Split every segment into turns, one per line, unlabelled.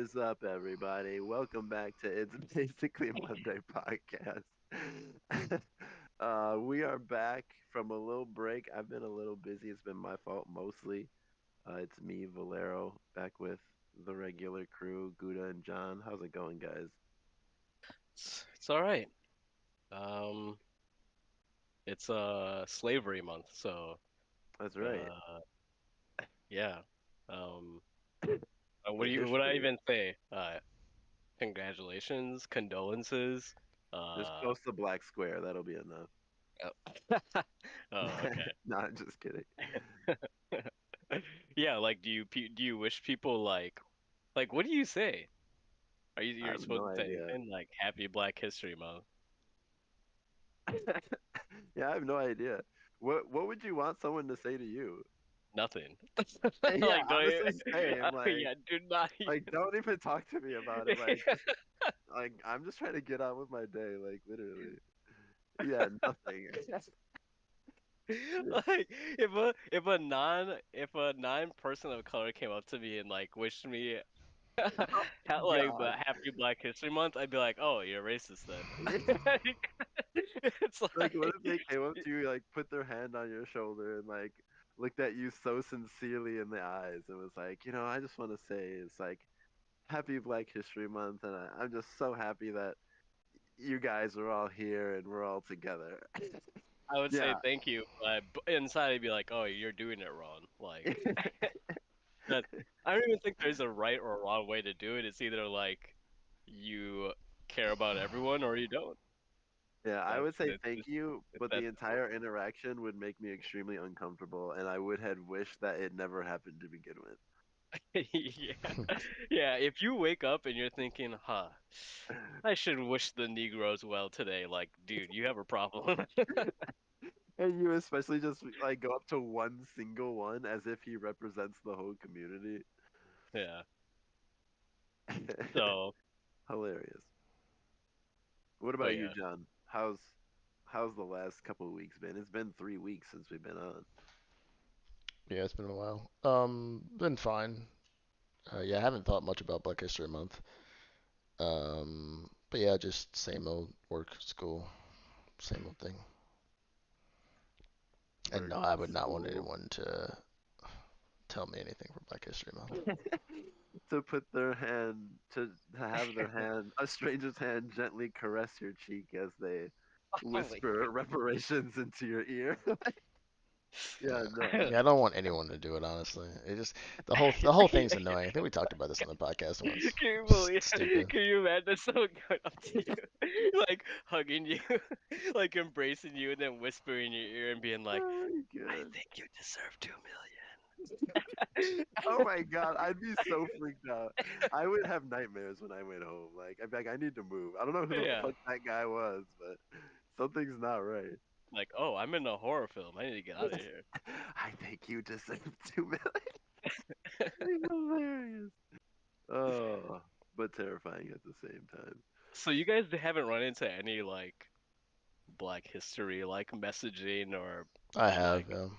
is up, everybody? Welcome back to It's Basically Monday podcast. We are back from a little break. I've been a little busy. It's been my fault mostly. It's me, Valero, back with the regular crew, Gouda and John. How's it going, guys?
It's all right. Um, it's slavery month, so
That's right.
uh, yeah. Um,
The
what do I
history.
even say? Congratulations, condolences.
Just
Uh,
post the black square. That'll be enough.
oh, oh, okay.
Not just kidding.
Yeah, like do you wish people like what do you say?
I
You're
have
supposed
no
to say
idea.
anything like Happy Black History Month?
Yeah, I have no idea. What would you want someone to say to you?
Nothing.
Yeah,
Like don't
honestly, same.
yeah, do not
Like,
even.
don't even talk to me about it. Like, I'm just trying to get on with my day. Like, literally. Yeah, nothing.
Like if a non person of color came up to me and like wished me
Oh my
like
God.
the Happy Black History Month, I'd be like, oh, you're racist then. It's
Like, what if
like
they came up to you, like, put their hand on your shoulder and like looked at you so sincerely in the eyes and was like, I just want to say it's like Happy Black History Month, and I'm just so happy that you guys are all here and we're all together.
I would say
Yeah.
thank you, but inside I'd be like, oh, you're doing it wrong. Like that. I don't even think there's a right or wrong way to do it. It's either like you care about everyone or you don't.
Yeah, I
That's
would say
it's
thank
just
you,
it's
but
that
the
simple.
entire interaction would make me extremely uncomfortable, and I would have wished that it never happened to begin with.
Yeah. Yeah, if you wake up and you're thinking, huh, I should wish the Negroes well today, like, dude, you have a problem.
And you especially just like go up to one single one as if he represents the whole community.
Yeah. So,
Hilarious. What
but
about you,
yeah.
John? How's the last couple of weeks been? It's been 3 weeks since we've been on.
Yeah, it's been a while. Been fine. Yeah, I haven't thought much about Black History Month. But yeah, just same old work, school, same old thing. And
Work,
no, I would not want
school,
anyone to tell me anything for Black History Month.
to put their hand to have their hand, a stranger's hand, gently caress your cheek as they
Oh my
whisper reparations into your ear. Yeah,
Yeah,
no.
yeah, I don't want anyone to do it. Honestly, it just the whole thing's annoying. I think we talked about this on the podcast once.
Can you
It's
believe?
stupid.
Can you imagine someone going up to you, like hugging you, like embracing you, and then whispering in your ear and being like,
Oh my
"I
god.
think you deserve 2 million."
Oh my god, I'd be so freaked out. I would have nightmares when I went home. Like, I'd be like, I need to move. I don't know who the
Yeah.
fuck that guy was, but something's not right.
Like, oh, I'm in a horror film. I need to get out of here.
I think you deserve 2 million. Hilarious. Oh, but terrifying at the same time.
So you guys haven't run into any like Black history like messaging or
I have
like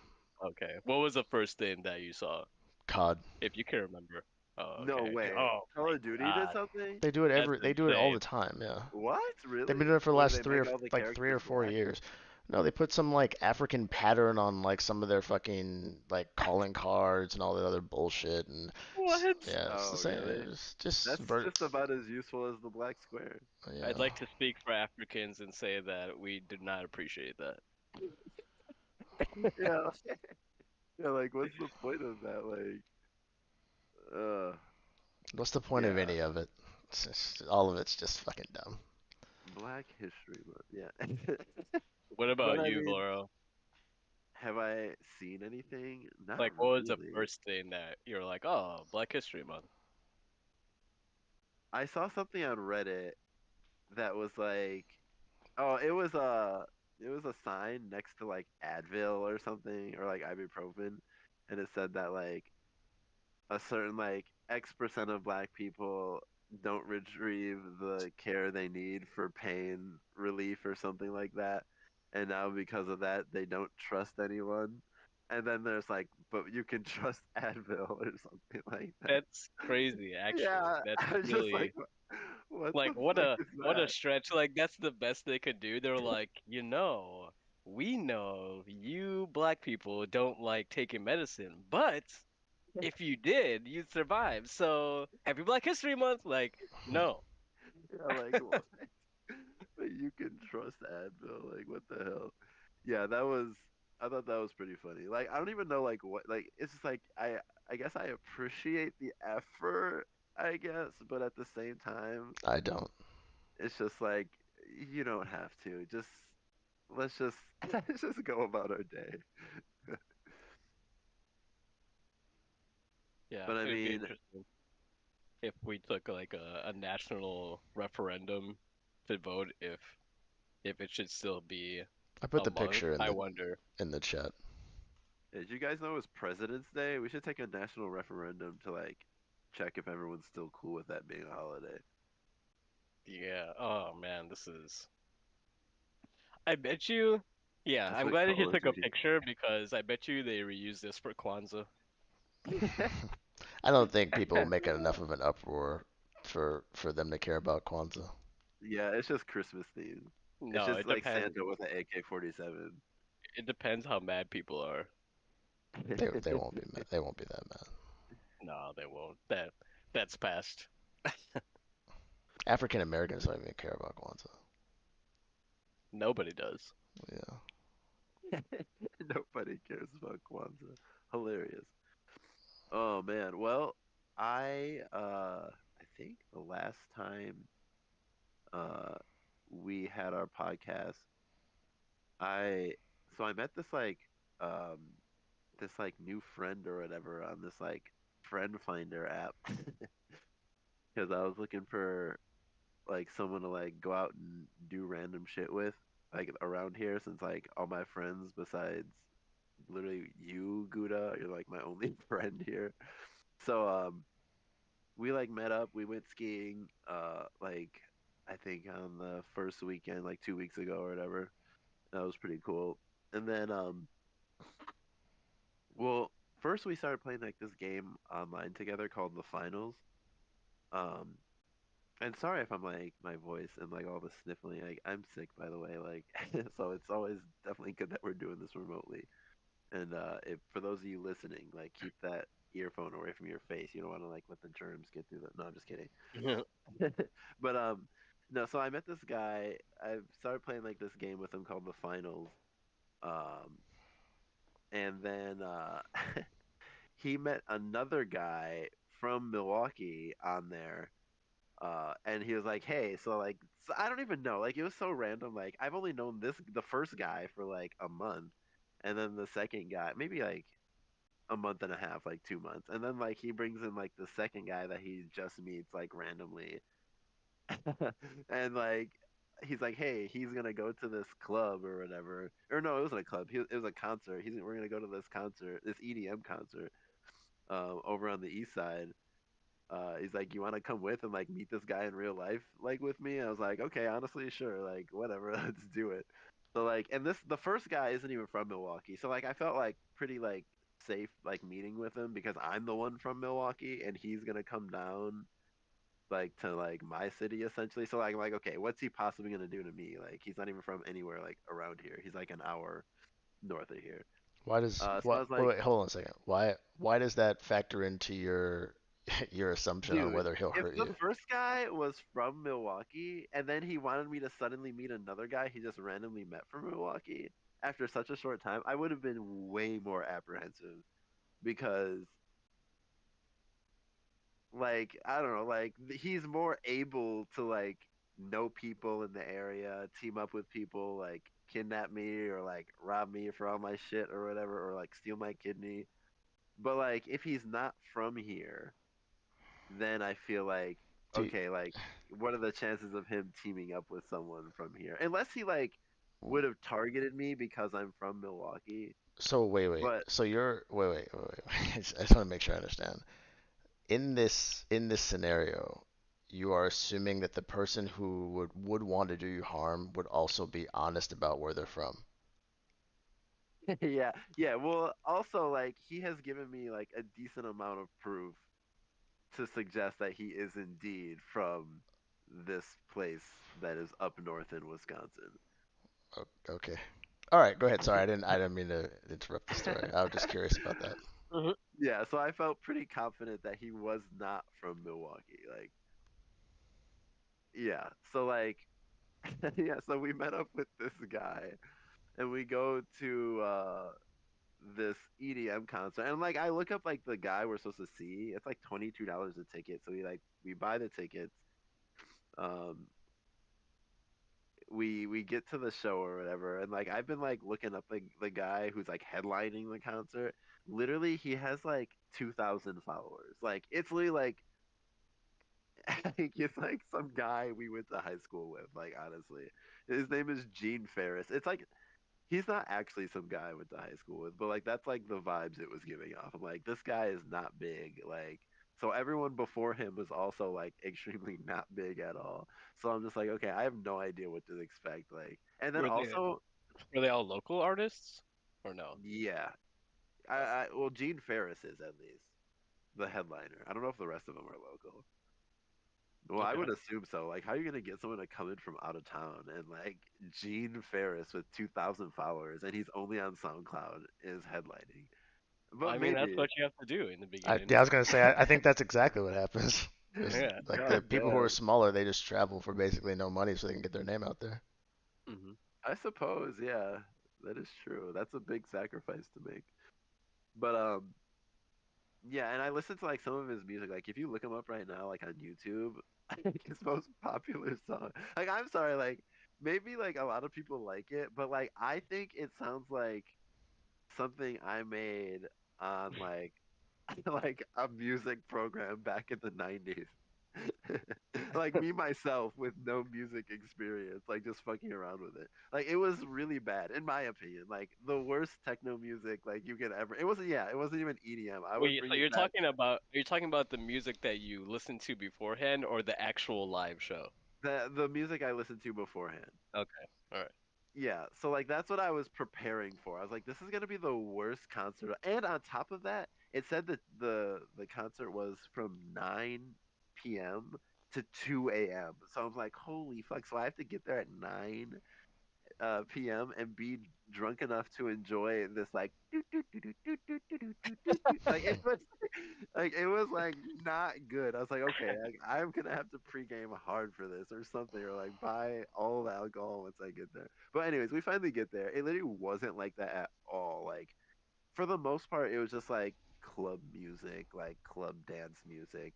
okay. What was the first thing that you saw?
COD.
If you can remember. Oh,
No
okay.
way.
Oh
Call of Duty
my
did
God.
something?
They do it
That's
every. They do it all
insane.
the time. Yeah,
What?
they've been
Really?
doing it for the
What do
last
they make all the
like three
characters
or four
black?
years. No, they put some like African pattern on like some of their fucking like calling cards and all that other bullshit and
What?
yeah, it's the
Oh,
same.
really?
It's just
That's just about as useful as the black square.
I'd
yeah.
like to speak for Africans and say that we did not appreciate that.
Yeah. Yeah, like what's the point of that? Like,
What's the point of
yeah,
any of it? All of it's just fucking dumb.
Black History Month. Yeah.
What
But
about
I
you,
mean,
Laurel?
have I seen anything? Not
Like, what was the
really.
first thing that you were like, oh, Black History Month?
I saw something on Reddit that was like, oh, it was a sign next to like Advil or something or like ibuprofen, and it said that like a certain like X% of black people don't retrieve the care they need for pain relief or something like that. And now because of that, they don't trust anyone. And then there's like but you can trust Advil or something like that.
That's crazy, actually.
Yeah,
That's
I was just like,
really
what
like
the fuck is
what a
that?
stretch. Like that's the best they could do. They're like, we know you black people don't like taking medicine, but if you did, you'd survive. So happy Black History Month. Like, no.
Yeah, like what? But you can trust Advil. Like what the hell? Yeah, that was. I thought that was pretty funny. Like I don't even know like what. Like it's just like I guess I appreciate the effort. I guess, but at the same time,
I don't.
it's just like you don't have to. Just let's just let's just go about our day.
Yeah,
But I
it'd be
mean,
interesting if we took like a national referendum to vote if it should still be
I put
a
the
month.
picture
I wonder.
in the chat.
did you guys know it's President's Day? We should take a national referendum to like check if everyone's still cool with that being a holiday.
Yeah. Oh man, this is. I bet you. Yeah,
That's
I'm
what
glad that you
Call of
took a
Duty.
picture because I bet you they reuse this for Kwanzaa.
I don't think people make enough of an uproar for them to care about Kwanzaa.
Yeah, it's just Christmas themed. It's
No,
just
it
like
depends.
Santa with an AK-47.
It depends how mad people are.
They won't be mad. They won't be that mad.
No, they won't. That's past.
African Americans don't even care about Kwanzaa.
Nobody does.
Yeah.
Nobody cares about Kwanzaa. Hilarious. Oh man. Well, I think the last time uh we had our podcast, I so I met um this like new friend or whatever on this like friend finder app because I was looking for like someone to like go out and do random shit with like around here since like all my friends besides literally you, Gouda, you're like my only friend here. So we like met up, we went skiing like I think on the first weekend like 2 weeks ago or whatever. That was pretty cool. And then well, first we started playing like this game online together called The Finals. Um And sorry if I'm like my voice and like all the sniffling. Like I'm sick, by the way. Like so, it's always definitely good that we're doing this remotely. And if for those of you listening, like keep that earphone away from your face. You don't want to like let the germs get through the. No, I'm just kidding. But no. So I met this guy. I started playing like this game with him called the Finals. Um, and then he met another guy from Milwaukee on there. And he was like, "Hey, so I don't even know. Like, it was so random. Like, I've only known the first guy for like a month, and then the second guy maybe like a month and a half, like 2 months, and then like he brings in like the second guy that he just meets like randomly, and like he's like, hey, he's gonna go to this club or whatever, or no, it wasn't a club. It was a concert. We're gonna go to this concert, this EDM concert, over on the east side." He's like, "You want to come with and like meet this guy in real life, like with me?" I was like, "Okay, honestly, sure, like whatever, let's do it." So like, and the first guy isn't even from Milwaukee, so like I felt like pretty like safe like meeting with him because I'm the one from Milwaukee and he's gonna come down like to like my city essentially. So like, I'm like, okay, what's he possibly gonna do to me? Like he's not even from anywhere like around here. He's like an hour north of here.
Why does
So I
what?
was
Wait,
like,
wait, hold on a second. Why does that factor into your your assumption on
dude,
whether he'll
if
hurt
the
you?
first guy was from Milwaukee and then he wanted me to suddenly meet another guy he just randomly met from Milwaukee after such a short time, I would have been way more apprehensive because, like, I don't know, like, he's more able to, like, know people in the area, team up with people, like, kidnap me or, like, rob me for all my shit or whatever, or, like, steal my kidney. But, like, if he's not from here, then I feel like,
Do you,
okay, like what are the chances of him teaming up with someone from here? Unless he like would have targeted me because I'm from Milwaukee.
so wait.
But
So you're wait. I just want to make sure I understand. In this scenario, you are assuming that the person who would want to do you harm would also be honest about where they're from.
Yeah, yeah. Well, also like he has given me like a decent amount of proof to suggest that he is indeed from this place that is up north in Wisconsin.
Okay. All right, go ahead. Sorry, I didn't mean to interrupt the story. I was just curious about that.
Mhm.
Yeah, so I felt pretty confident that he was not from Milwaukee. Like, yeah. So like yeah, so we met up with this guy and we go to this EDM concert. And like I look up like the guy we're supposed to see. It's like $22 a ticket. So we buy the tickets. Um we get to the show or whatever, and like I've been like looking up the guy who's like headlining the concert. Literally he has like 2,000 followers. Like it's literally like it's like some guy we went to high school with, like honestly. His name is Gene Ferris. It's like he's not actually some guy I went to high school with, but like that's like the vibes it was giving off. I'm like, this guy is not big. Like, so everyone before him was also like extremely not big at all. So I'm just like, okay, I have no idea what to expect. Like, and then
Were they
also,
were they all local artists or no?
yeah,
I see.
well, Gene Ferris is at least the headliner. I don't know if the rest of them are local. Well, I
Okay.
would assume so. Like, how are you gonna get someone to come in from out of town and like Gene Ferris with 2,000 followers and he's only on SoundCloud is headlining? But
I mean, that's
maybe
what you have to do in the beginning.
Yeah, I was gonna say I think that's exactly what happens. Is
Yeah.
like
God
the people who are
damn.
smaller, they just travel for basically no money so they can get their name out there.
Hmm.
I suppose, yeah, that is true. That's a big sacrifice to make. But yeah, and I listen to like some of his music. Like if you look him up right now, like on YouTube, like his most popular song. Like I'm sorry, like maybe like a lot of people like it, but like I think it sounds like something I made on like like a music program back in the 90s. Like me myself with no music experience, like just fucking around with it. Like it was really bad in my opinion. Like the worst techno music like you could ever. It wasn't, yeah, it wasn't even EDM. I would
Wait,
bring
so
it
you're
back.
talking about the music that you listened to beforehand or the actual live show?
The music I listened to beforehand.
Okay. All right.
Yeah, so like that's what I was preparing for. I was like, this is gonna be the worst concert. And on top of that, it said that the concert was from 9 p.m. to 2 a.m. So I'm like, holy fuck! So I have to get there at 9 p.m. and be drunk enough to enjoy this like like it was like it was like not good. I was like, okay, I'm gonna have to pregame hard for this or something, or like buy all the alcohol once I get there. But anyways, we finally get there. It literally wasn't like that at all. Like for the most part, it was just like club music, like club dance music.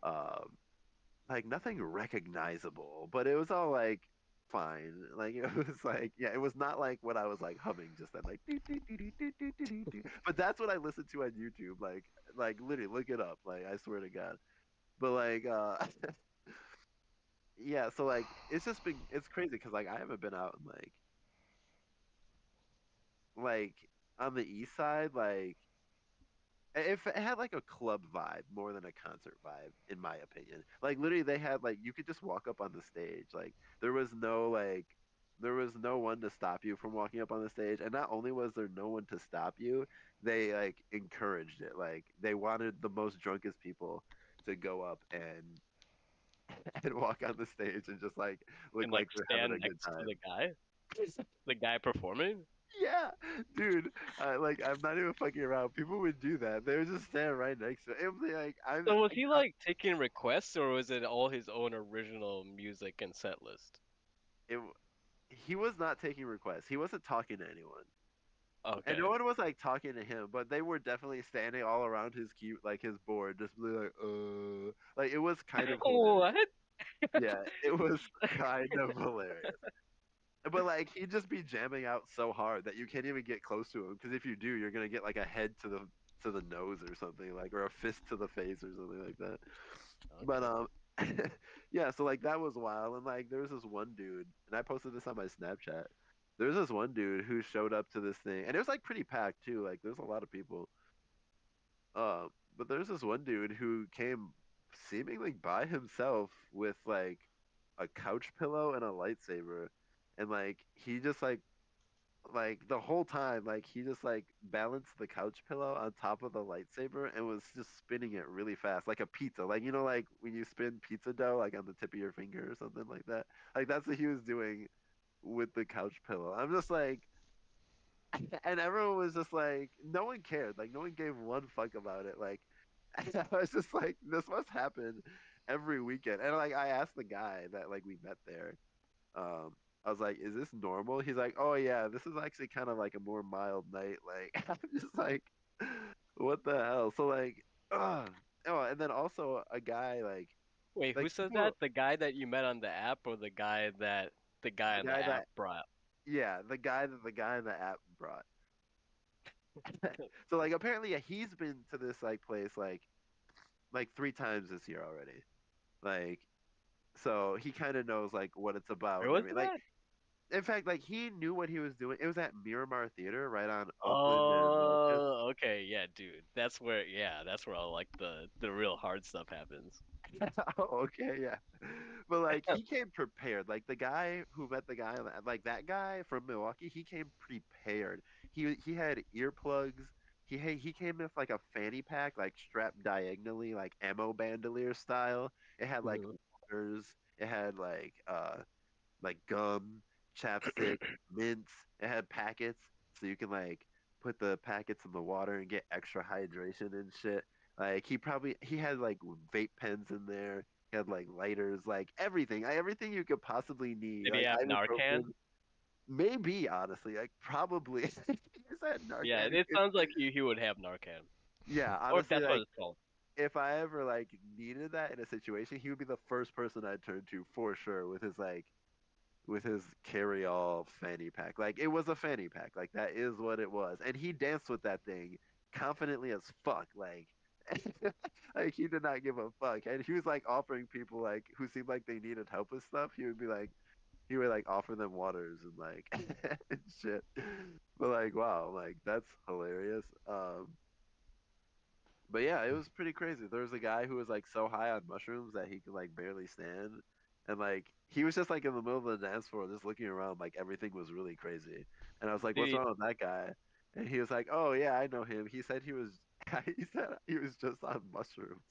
Um, like nothing recognizable, but it was all like fine. Like it was like, yeah, it was not like what I was like humming just then, like doo, doo, doo, doo, doo, doo, doo, doo, doo. But that's what I listened to on YouTube. Like literally look it up. Like I swear to God. But like yeah, so like it's just been, it's crazy because like I haven't been out in like on the east side, like if it had like a club vibe more than a concert vibe, in my opinion. Like literally, they had like you could just walk up on the stage. Like there was no like there was no one to stop you from walking up on the stage. And not only was there no one to stop you, they like encouraged it. Like they wanted the most drunkest people to go up and and walk on the stage and just like look
And like
like they're having
stand
a good
next to
time.
the guy performing.
Yeah, dude. Like I'm not even fucking around. People would do that. They would just stand right next to it. It would be like I'm.
So was he like taking requests or was it all his own original music and set list?
It, he was not taking requests. He wasn't talking to anyone, and no
Okay.
one was like talking to him. But they were definitely standing all around his cue, like his board, just be like it was kind of hilarious.
What?
Yeah, it was kind of hilarious. But like he'd just be jamming out so hard that you can't even get close to him because if you do, you're gonna get like a head to the nose or something like, or a fist to the face or something like that. But
Okay.
yeah, so like that was wild, and like there was this one dude, and I posted this on my Snapchat. There was this one dude who showed up to this thing, and it was like pretty packed too. Like there's a lot of people. But there's this one dude who came seemingly by himself with like a couch pillow and a lightsaber, and like he just like like the whole time, like he just like balanced the couch pillow on top of the lightsaber and was just spinning it really fast, like a pizza. Like you know, like when you spin pizza dough, like on the tip of your finger or something like that. Like that's what he was doing with the couch pillow. I'm just like, and everyone was just like, no one cared. Like no one gave one fuck about it. Like I was just like, this must happen every weekend. And like I asked the guy that like we met there. I was like, is this normal? He's like, oh yeah, this is actually kind of like a more mild night. Like I'm just like, what the hell? So like, oh, and then also a guy
Wait, who
like
said
people,
that? The guy that you met on the app, or the guy
the
on the
guy
app
that
brought?
yeah, the guy in the app brought. So like apparently yeah, he's been to this like place like 3 times this year already. Like so he kind of knows like what it's about
Where
and
was
everything.
it
Like
at?
in fact, like he knew what he was doing. It was at Miramar Theater right on Oakland and Wilshire.
Oh, okay, yeah, dude. That's where all like the real hard stuff happens.
Oh, okay, yeah. But like he came prepared. Like the guy who met the guy, like that guy from Milwaukee, he came prepared. He had earplugs. He came with like a fanny pack, like strapped diagonally, like ammo bandolier style. It had like
Mhm.
waters. It had like gum, chapstick, mints. It had packets, so you can like put the packets in the water and get extra hydration and shit. Like he had like vape pens in there. He had like lighters, like everything, everything you could possibly need.
Did he
Like
have Narcan?
ibuprofen, maybe honestly, like probably. He said
Yeah,
Narcan.
it sounds like he would have Narcan,
Yeah,
or if
honestly,
that's what
like
it's called.
if I ever like needed that in a situation, he would be the first person I'd turn to for sure with his carry-all fanny pack. Like it was a fanny pack. Like that is what it was. And he danced with that thing confidently as fuck. Like like he did not give a fuck. And he was like offering people like who seemed like they needed help with stuff. He would like offer them waters and like and shit. But like wow, like that's hilarious. But yeah, it was pretty crazy. There was a guy who was like so high on mushrooms that he could like barely stand. And like he was just like in the middle of the dance floor just looking around like everything was really crazy. And I was like,
Did
"What's
he?
wrong with that guy?" And he was like, "Oh yeah, I know him. He said he was he said he was just on mushrooms."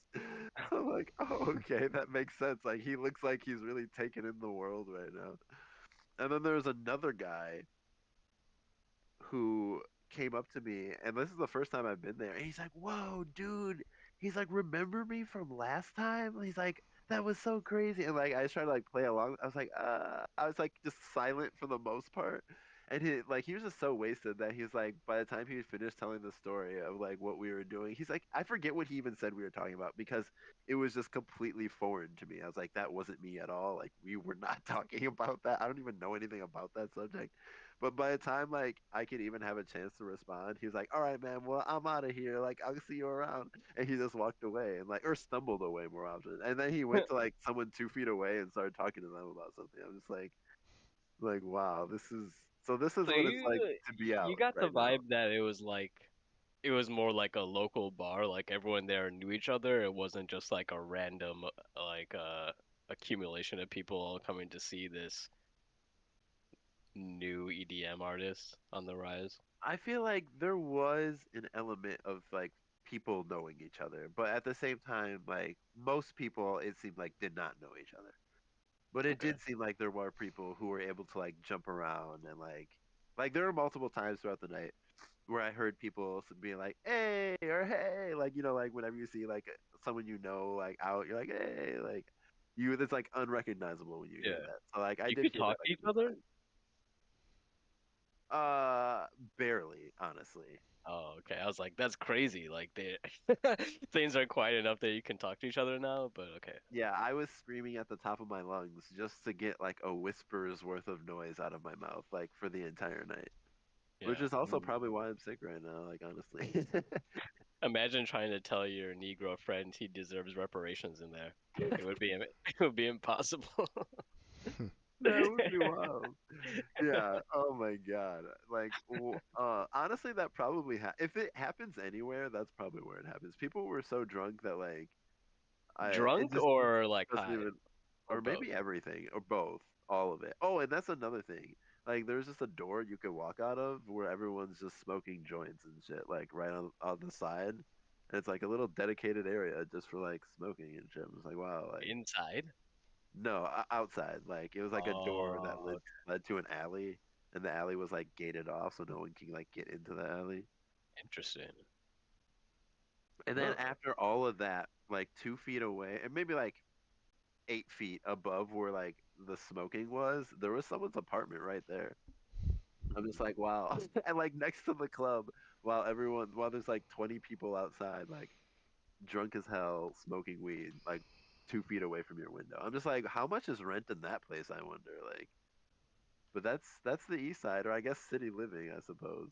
So I'm like, "Oh, okay, that makes sense. Like he looks like he's really taking in the world right now." And then there was another guy who came up to me, and this is the first time I've been there. And he's like, "Whoa, dude!" He's like, "Remember me from last time?" He's like, "That was so crazy." And like, I was trying to like play along. I was like just silent for the most part. And he was just so wasted that he's like, by the time he finished telling the story of like what we were doing, he's like, I forget what he even said we were talking about because it was just completely foreign to me. I was like, that wasn't me at all. Like we were not talking about that. I don't even know anything about that subject. But by the time like I could even have a chance to respond, he was like, "All right, man. Well, I'm out of here. Like, I'll see you around." And he just walked away and like, or stumbled away more often. And then he went to like someone 2 feet away and started talking to them about something. I'm just like, wow, this is
So
what it's like to be
you
out
got the
right now.
vibe that it was more like a local bar, like everyone there knew each other. It wasn't just like a random accumulation of people all coming to see this new EDM artist on the rise.
I feel like there was an element of like people knowing each other, but at the same time, like most people, it seemed like did not know each other. But it
Okay.
did seem like there were people who were able to like jump around and like there were multiple times throughout the night where I heard people being like hey or hey like you know like whenever you see like someone you know like out you're like hey like you it's like unrecognizable when you hear
Yeah.
that. So like I
You
did
could
hear that
talk
like
to
a
each
few
other?
times. Barely, honestly.
Oh, okay. I was like, that's crazy. Like they things are quiet enough that you can talk to each other now, but okay.
Yeah, I was screaming at the top of my lungs just to get like a whisper's worth of noise out of my mouth like for the entire night. Which
Yeah.
is also probably why I'm sick right now, like honestly.
Imagine trying to tell your Negro friend he deserves reparations in there. It would be impossible.
That would be wild. Yeah. Oh my God. Like, honestly, that probably if it happens anywhere, that's probably where it happens. People were so drunk that like, it
Drunk
just
or like
doesn't
high
even,
or
or
both?
maybe everything, or both, all of it. Oh, and that's another thing. Like there's just a door you could walk out of where everyone's just smoking joints and shit, like right on the side. And it's like a little dedicated area just for like smoking and shit. It's like wow, like
Inside?
no, outside. Like it was like a door that
Oh,
led to an alley, and the alley was like gated off, so no one can like get into the alley.
interesting.
And then
Huh.
after all of that, like 2 feet away, and maybe like 8 feet above where like the smoking was, there was someone's apartment right there. I'm just
Mhm.
like, wow. And like next to the club, while there's like 20 people outside, like drunk as hell, smoking weed, like 2 feet away from your window. I'm just like, how much is rent in that place, I wonder? Like, but that's the east side, or I guess city living, I suppose.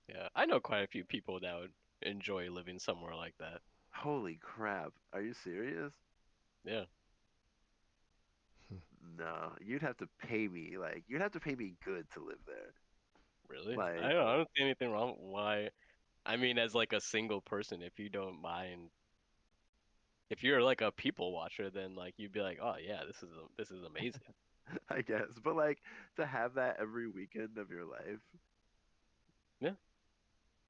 Yeah, I know quite a few people that would enjoy living somewhere like that.
Holy crap. Are you serious?
Yeah,
No, you'd have to pay me, like, you'd have to pay me good to live there.
really?
Like,
I don't see anything wrong. Why? I mean, as like a single person, if you don't mind, if you're like a people watcher, then like you'd be like, oh yeah, this is amazing.
I guess, but like to have that every weekend of your life,
Yeah.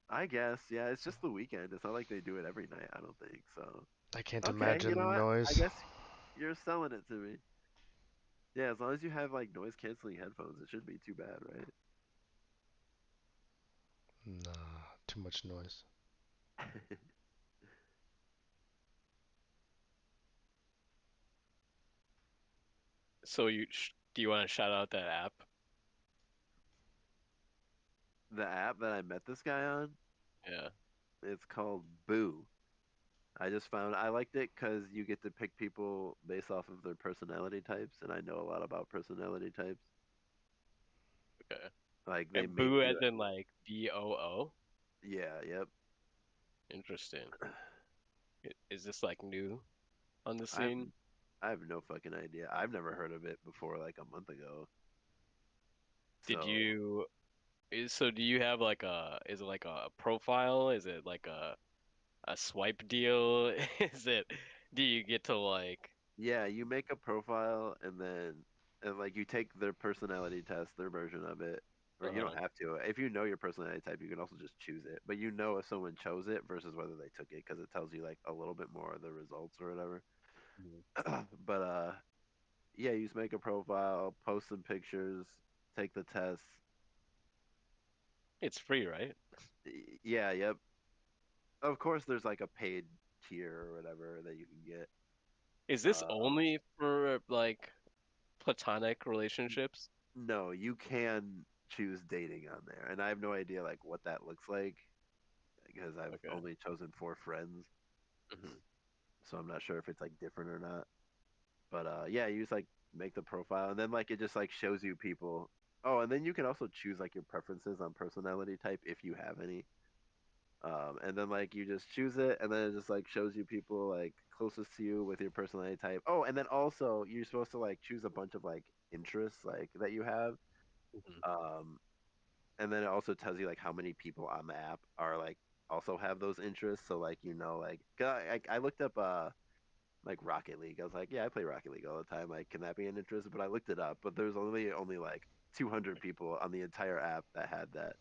I guess, yeah, it's just the weekend. It's not like they do it every night, I don't think so.
I can't
Okay, you
imagine
know
the
what? I
noise.
guess you're selling it to me. Yeah, as long as you have like noise canceling headphones, it shouldn't be too bad, right?
Nah, too much noise.
So do you want to shout out that app?
The app that I met this guy on,
Yeah.
it's called Boo. I just found I liked it because you get to pick people based off of their personality types, and I know a lot about personality types.
Okay.
Like they
And
make
Boo as
you,
in like BOO?
yeah, yep.
Interesting. Is this like new on the
I have
scene?
I have no fucking idea. I've never heard of it before like a month ago.
Did
So
you so do you have like is it like a profile? Is it like a swipe deal? Is it do you get to like
yeah, you make a profile and like you take their personality test, their version of it, or you don't
uh
have to. If you know your personality type, you can also just choose it. But you know if someone chose it versus whether they took it because it tells you like a little bit more of the results or whatever.
Mhm.
But yeah, you just make a profile, post some pictures, take the test.
It's free, right?
Yeah, yep. Of course, there's like a paid tier or whatever that you can get.
Is this
Uh,
only for like platonic relationships?
no, you can choose dating on there, and I have no idea like what that looks like because I've
Okay.
only chosen four friends,
Hmm.
so I'm not sure if it's like different or not. But yeah, you just like make the profile, and then like it just like shows you people. Oh, and then you can also choose like your preferences on personality type if you have any. And then like you just choose it, and then it just like shows you people like closest to you with your personality type. Oh, and then also you're supposed to like choose a bunch of like interests like that you have.
Hmm.
Um, and then it also tells you like how many people on the app are like also have those interests. So like like 'cause I looked up like Rocket League. I was like, yeah, I play Rocket League all the time. Like, can that be an interest? But I looked it up, but there's only like 200 people on the entire app that had that.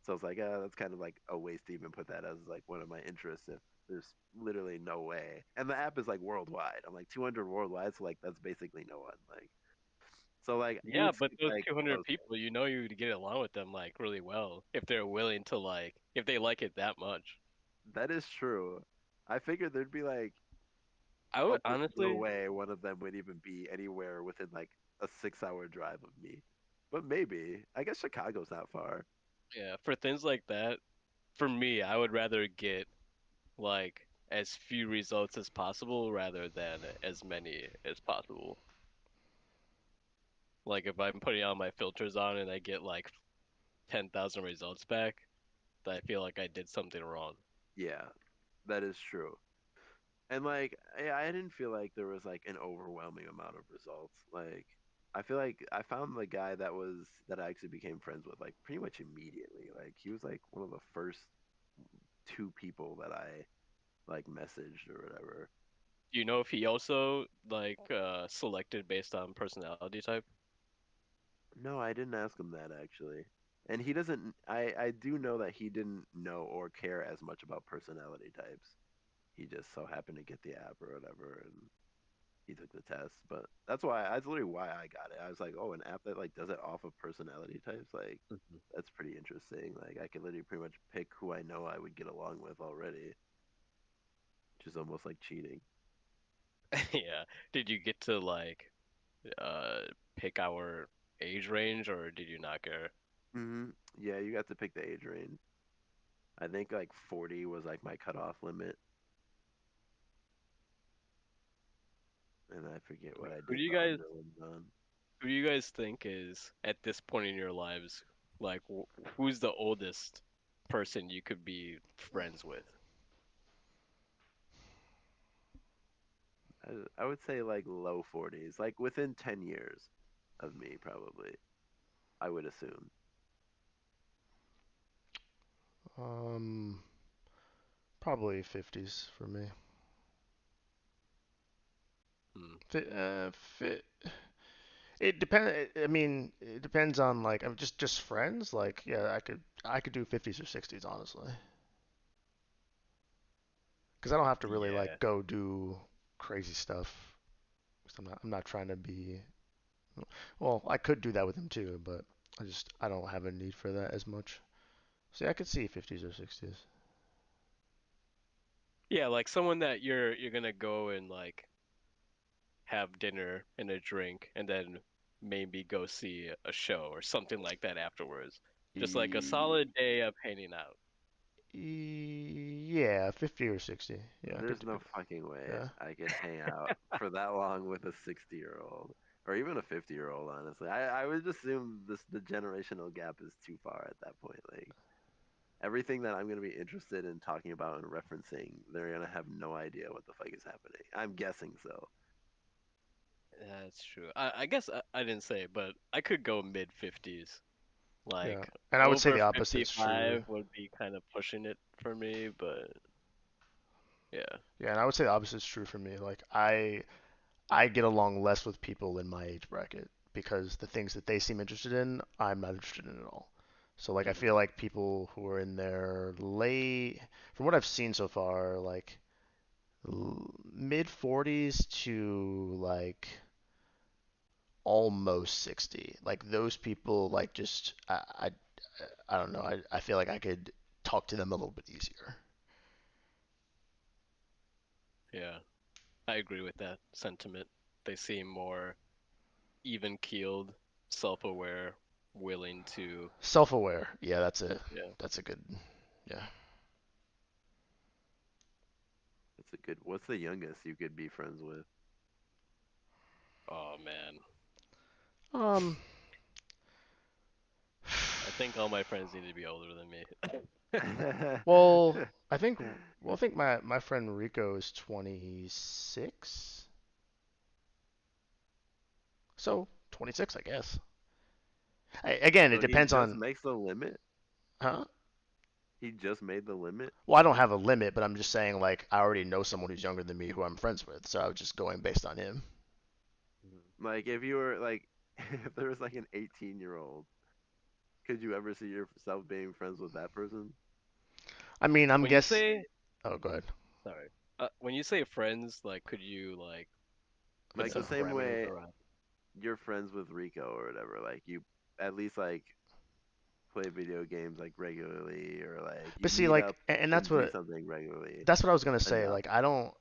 So I was like, that's kind of like a waste to even put that as like one of my interests if there's literally no way. And the app is like worldwide. I'm like 200 worldwide, so like that's basically no one. Like, so like you
Yeah,
would
but
see
those
like
200
those.
people, you know you would get along with them like really well if they're willing to like if they like it that much.
That is true. I figured there'd be like
I would
almost no
honestly,
way one of them would even be anywhere within like a 6 hour drive of me. But maybe. I guess Chicago's not far.
yeah, for things like that, for me, I would rather get like as few results as possible rather than as many as possible. Like if I'm putting all my filters on and I get like 10,000 results back, then I feel like I did something wrong.
Yeah, that is true. And like, yeah, I didn't feel like there was like an overwhelming amount of results. Like, I feel like I found the guy that I actually became friends with like pretty much immediately. Like, he was like one of the first two people that I like messaged or whatever.
Do you know if he also like selected based on personality type?
No, I didn't ask him that actually. And he doesn't. I do know that he didn't know or care as much about personality types. He just so happened to get the app or whatever, and he took the test. But that's literally why I got it. I was like, oh, an app that like does it off of personality types, like
Mhm.
that's pretty interesting. Like I could literally pretty much pick who I know I would get along with already, which is almost like cheating.
Yeah. Did you get to like uh pick our age range or did you not care?
Yeah, you got to pick the age range. I think like 40 was like my cutoff limit, and I forget what I
Who
did
do you
the
guys
under limit on.
who do you guys think is at this point in your lives like who's the oldest person you could be friends with?
I would say like low 40s, like within 10 years of me, probably. I would assume.
Um, Probably 50s for me.
Hmm.
Fit. It depends. I mean, it depends on like I'm just friends. Like, yeah, I could do 50s or 60s honestly, because I don't have to really
Yeah.
like go do crazy stuff. 'Cause I'm not trying to be. Well, I could do that with him too, but I don't have a need for that as much. So yeah, I could see 50s or 60s.
Yeah, like someone that you're gonna go and like have dinner and a drink and then maybe go see a show or something like that afterwards. Just like a
E-
solid day of hanging out.
Yeah, 50 or 60. Yeah, I could
There's
do.
no fucking way
Yeah.
I could hang out for that long with a 60-year-old or even a 50-year-old, honestly. I would assume the generational gap is too far at that point. Like everything that I'm going to be interested in talking about and referencing, they're going to have no idea what the fuck is happening. I'm guessing so.
That's true. I guess I didn't say, but I could go mid 50s.
Yeah,
Like
and I would say
over
the opposite's true.
55 would be kind of pushing it for me, but yeah.
Yeah, and I would say the opposite's true for me. Like I get along less with people in my age bracket because the things that they seem interested in, I'm not interested in at all. So like I
Hmm.
feel like people who are in their late, from what I've seen so far, like mid 40s to like almost 60. Like those people, like just I don't know. I feel like I could talk to them a little bit easier.
Yeah, I agree with that sentiment. They seem more even keeled, self aware, willing to.
Self-aware. Yeah,
Yeah.
that's a good. Yeah.
That's a good. What's the youngest you could be friends with?
Oh man.
Um.
I think all my friends need to be older than me.
Well, I think my friend Rico is 26. So 26, I guess. Again, it
So he
depends
just
on.
makes the limit?
Huh?
He just made the limit?
Well, I don't have a limit, but I'm just saying like I already know someone who's younger than me who I'm friends with, so I was just going based on him.
Like if you were like if there was like an 18-year-old, could you ever see yourself being friends with that person?
I mean, I'm
When you
guess.
say,
Oh, go ahead.
sorry, when you say friends, like, could you like put
Like the
some
Yeah.
same
parameters
way
around?
you're friends with Rico or whatever, like you at least like play video games like regularly or like you
But see,
meet
like,
up
and
and do something regularly
that's what I was gonna say.
enough.
Like, I don't.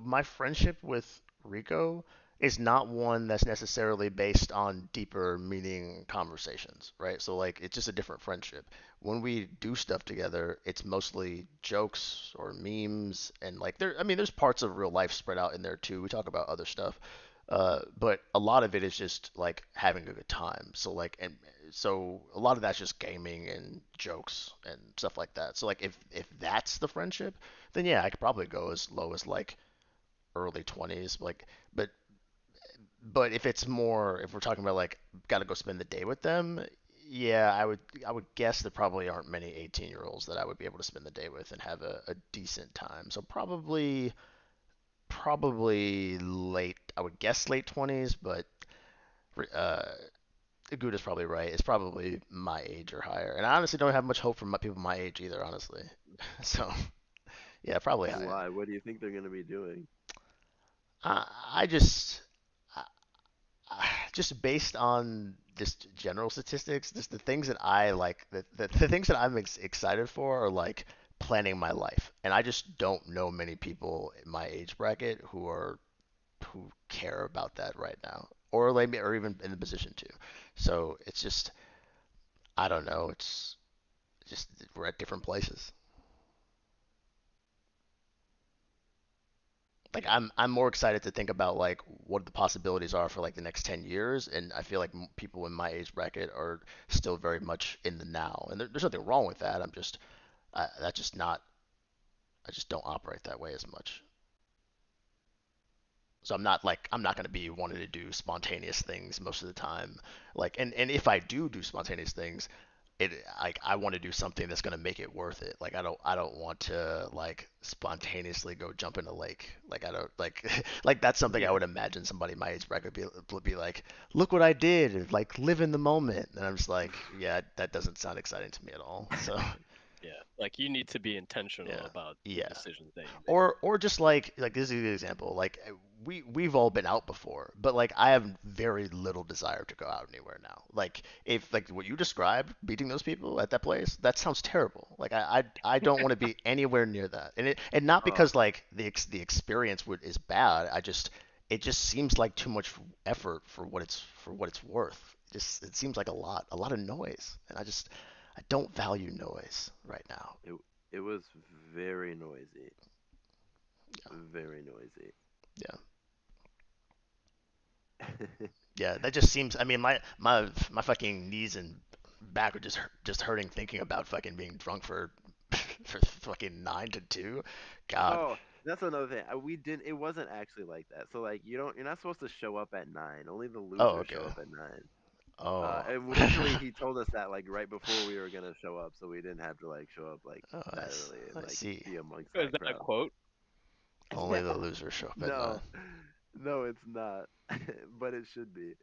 My friendship with Rico is not one that's necessarily based on deeper meaning conversations, right? So like, it's just a different friendship. When we do stuff together, it's mostly jokes or memes, and like there. I mean, there's parts of real life spread out in there too. We talk about other stuff, but a lot of it is just like having a good time. So like, and so a lot of that's just gaming and jokes and stuff like that. So like, if that's the friendship, then yeah, I could probably go as low as like early 20s. Like, but but if it's more, if we're talking about like got to go spend the day with them, yeah, I would guess there probably aren't many 18-year-olds that I would be able to spend the day with and have a decent time. So probably late, I would guess late 20s, but uh, Guda's probably right. It's probably my age or higher, and I honestly don't have much hope for people my age either, honestly. So yeah, probably higher.
Why? What do you think they're gonna be doing?
I just just based on just general statistics, just the things that I like, the things that I'm excited for are like planning my life, and I just don't know many people in my age bracket who care about that right now, or like or even in the position to. So it's just I don't know. It's just we're at different places. Like
Yeah.
I'm more excited to think about like what the possibilities are for like the next 10 years, and I feel like people in my age bracket are still very much in the now, and there's nothing wrong with that. I'm just that's just not, I just don't operate that way as much. So I'm not going to be wanting to do spontaneous things most of the time. Like and if I do spontaneous things, it like I want to do something that's going to make it worth it. Like I don't want to like spontaneously go jump in a lake. Like I don't like like that's something I
Yeah.
would imagine somebody my age bracket would be like, look what I did, like live in the moment. And I'm just like, yeah, that doesn't sound exciting to me at all. So
Yeah. Like you need to be intentional
yeah,
about the
yeah.
decisions that you make.
Or just like this is a good example. Like we've all been out before, but like I have very little desire to go out anywhere now. Like if like what you described, beating those people at that place, that sounds terrible. Like I don't want to be anywhere near that. And not
Uh,
because like the experience is bad. I just it just seems like too much effort for what it's worth. Just it seems like a lot of noise, and I don't value noise right now.
it it was very noisy, very noisy.
Yeah. Yeah, that just seems. I mean, my fucking knees and back are just hurting thinking about fucking being drunk for for fucking 9 to 2. God.
Oh, that's another thing. We didn't. It wasn't actually like that. So like, you're not supposed to show up at 9. Only the
Oh,
losers
okay.
show up at 9.
Oh.
And literally, he told us that like right before we were gonna show up, so we didn't have to like show up like
Oh,
that early and
I
like
see.
be amongst
Is
that
that a
crowd.
quote?
Only the losers show up at
No,
9.
no, it's not. But it should be.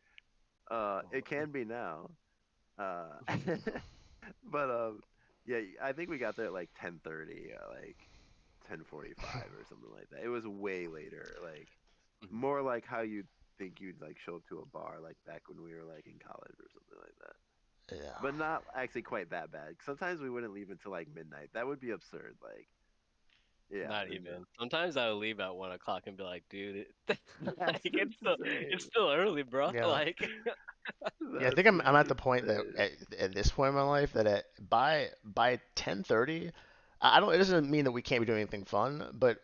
It can be now. Uh, but yeah, I think we got there at like 10:30, like 10:45 or something like that. It was way later, like
Mhm.
more like how you'd think you'd like show up to a bar, like back when we were like in college or something like that.
Yeah.
But not actually quite that bad. Sometimes we wouldn't leave until like midnight. That would be absurd. Like, yeah,
Not
no,
even. Sometimes I would leave at 1 o'clock and be like, dude, like
that's
it's
insane.
still early, bro.
Yeah.
Like,
Yeah, I think
That's
I'm at the point that
insane.
at this point in my life that by 10:30, I don't. It doesn't mean that we can't be doing anything fun, but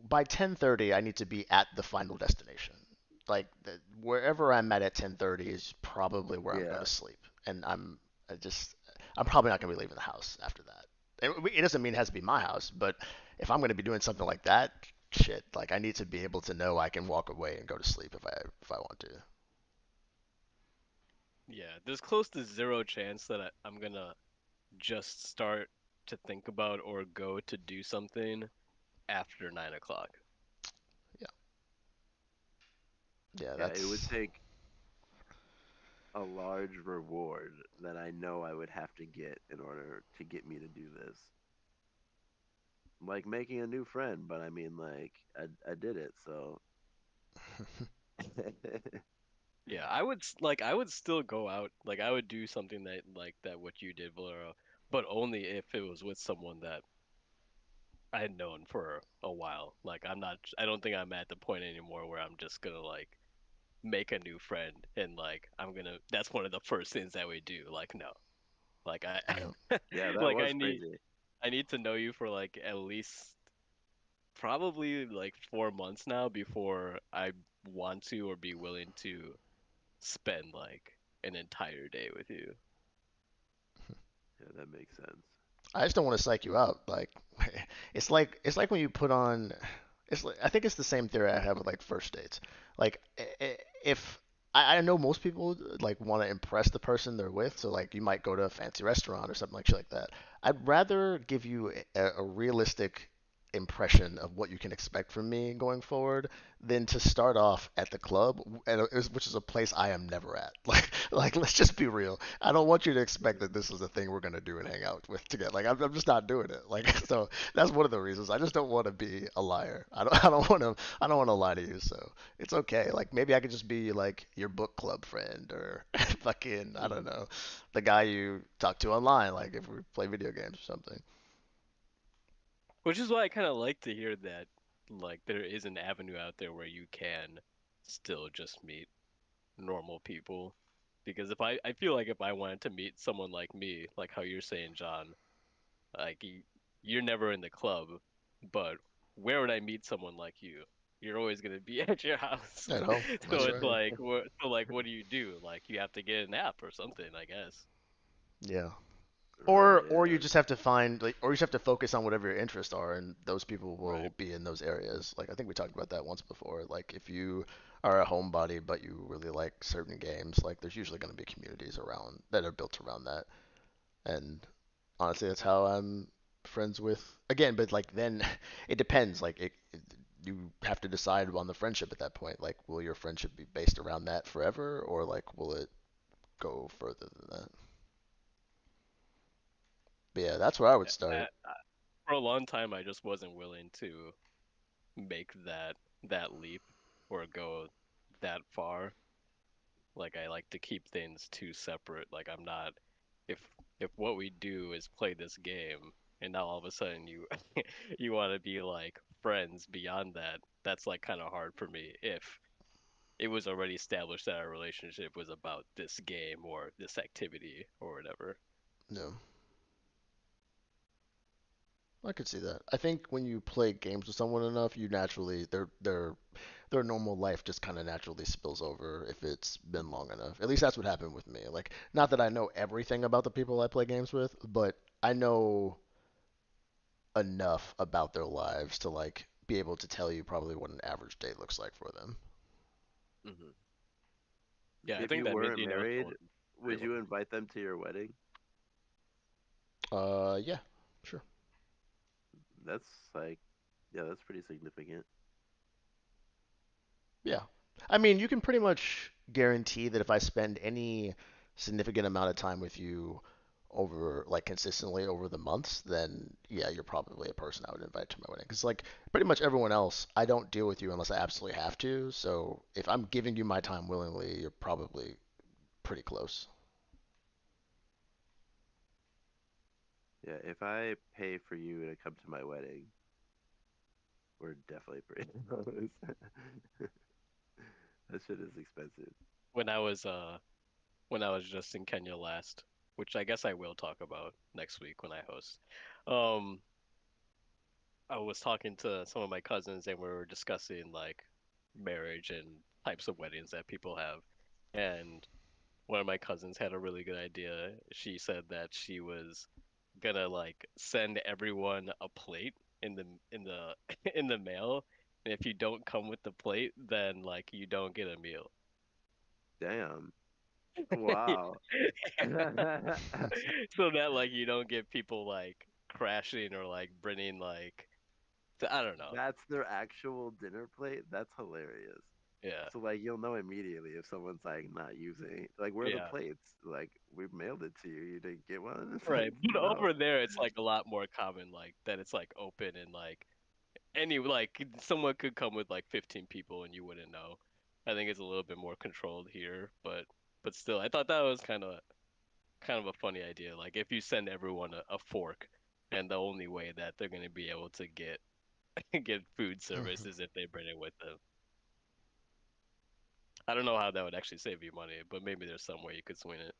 by 10:30, I need to be at the final destination. Like wherever I'm at 10:30 is probably where I'm going
Yeah,
to sleep, and I just I'm probably not going to be leaving the house after that. It doesn't mean it has to be my house, but if I'm going to be doing something like that, shit, like I need to be able to know I can walk away and go to sleep if I want to.
yeah, there's close to zero chance that I'm gonna just start to think about or go to do something after 9 o'clock.
Yeah, yeah,
yeah. It would
that's
take a large reward that I know I would have to get in order to get me to do this. Like making a new friend, but I mean, like, I did it, so.
Yeah, I would still go out. Like I would do something that like that what you did, Valero, but only if it was with someone that I had known for a while. Like I don't think I'm at the point anymore where I'm just gonna like make a new friend and like I'm gonna that's one of the first things that we do. Like no. Like I
yeah.
Yeah, that
like
was crazy.
I need to know you for like at least probably like 4 months now before I want to or be willing to spend like an entire day with you.
Yeah, that makes sense.
I just don't want to psych you out. Like, it's like when you put on. It's like, I think it's the same theory I have with like first dates. Like, if I know most people like want to impress the person they're with, so like you might go to a fancy restaurant or something like shit like that. I'd rather give you a realistic impression of what you can expect from me going forward than to start off at the club, which is a place I am never at. Like let's just be real. I don't want you to expect that this is the thing we're gonna do and hang out with together. Like I'm just not doing it. Like so that's one of the reasons. I just don't want to be a liar. I don't want to lie to you. So it's okay. Like maybe I could just be like your book club friend or fucking I don't
Mhm.
know, the guy you talk to online. Like if we play video games or something.
Which is why I kind of like to hear that, like, there is an avenue out there where you can still just meet normal people. Because I feel like if I wanted to meet someone like me, like how you're saying, John, like you're never in the club, but where would I meet someone like you? You're always gonna be at your house.
At home.
So
That's
it's
right.
like, what do you do? Like you have to get an app or something, I guess.
Yeah.
Right,
Or you
yeah.
just have to find like, or you just have to focus on whatever your interests are, and those people
Right.
will be in those areas. Like I think we talked about that once before. Like if you are a homebody but you really like certain games, like there's usually going to be communities around that are built around that. And honestly, that's how I'm friends with. Again, but like then it depends. Like you have to decide on the friendship at that point. Like, will your friendship be based around that forever, or like will it go further than that? But yeah, that's where I would start.
For a long time, I just wasn't willing to make that leap or go that far. Like I like to keep things too separate. Like I'm not if if what we do is play this game and now all of a sudden you you want to be like friends beyond that, that's like kind of hard for me if it was already established that our relationship was about this game or this activity or whatever.
No. I could see that. I think when you play games with someone enough, you naturally their normal life just kind of naturally spills over if it's been long enough. At least that's what happened with me. Like not that I know everything about the people I play games with, but I know enough about their lives to like be able to tell you probably what an average day looks like for them.
Hmm. Yeah, I
If
think
you
that means
weren't
you know
married,
someone very
would you
well.
invite them to your wedding?
Yeah, sure.
That's like, yeah, that's pretty significant.
Yeah. I mean, you can pretty much guarantee that if I spend any significant amount of time with you over, like, consistently over the months, then yeah, you're probably a person I would invite to my wedding. Because, like, pretty much everyone else, I don't deal with you unless I absolutely have to. So if I'm giving you my time willingly, you're probably pretty close.
Yeah, if I pay for you to come to my wedding, we're definitely pretty close. That shit is expensive.
When when I was just in Kenya last, which I guess I will talk about next week when I host. Um, I was talking to some of my cousins and we were discussing like marriage and types of weddings that people have. And one of my cousins had a really good idea. She said that she was gonna like send everyone a plate in the in the mail, and if you don't come with the plate, then like you don't get a meal.
Damn. Wow.
So that like you don't get people like crashing or like bringing like I don't know.
That's their actual dinner plate? That's hilarious.
Yeah.
So like you'll know immediately if someone's like not using like where are the
Yeah.
plates? Like we mailed it to you. You didn't get one? It's
Right.
like
But
no.
over there it's like a lot more common like that it's like open and like any like someone could come with like 15 people and you wouldn't know. I think it's a little bit more controlled here, but still I thought that was kind of a funny idea. Like if you send everyone a fork and the only way that they're going to be able to get get food service is if they bring it with them. I don't know how that would actually save you money, but maybe there's some way you could swing it.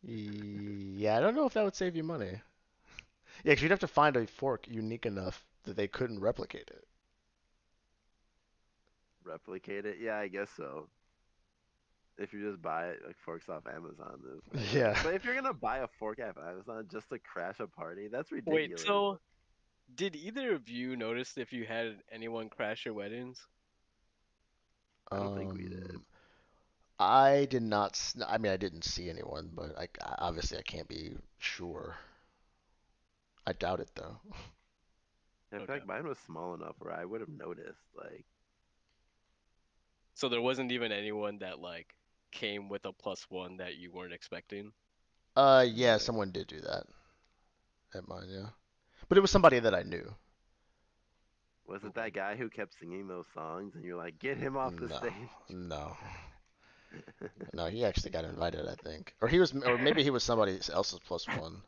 Yeah, I don't know if that would save you money. Yeah, 'cause you'd have to find a fork unique enough that they couldn't replicate it.
Replicate it? Yeah, I guess so. If you just buy it like forks off Amazon, then it's fine.
Yeah.
But if you're gonna buy a fork off Amazon just to crash a party, that's
Wait,
ridiculous.
so did either of you notice if you had anyone crash your weddings?
I don't think we did.
Um, I did not. I mean, I didn't see anyone, but obviously I can't be sure. I doubt it though.
I feel
Okay.
like mine was small enough where I would have noticed. Like,
So there wasn't even anyone that like came with a +1 that you weren't expecting.
Yeah,
no.
someone did do that at mine, yeah. But it was somebody that I knew.
Was it that guy who kept singing those songs and you're like, get him off the
No,
stage?
no, no. He actually got invited, I think, or he was, or maybe he was somebody else's +1.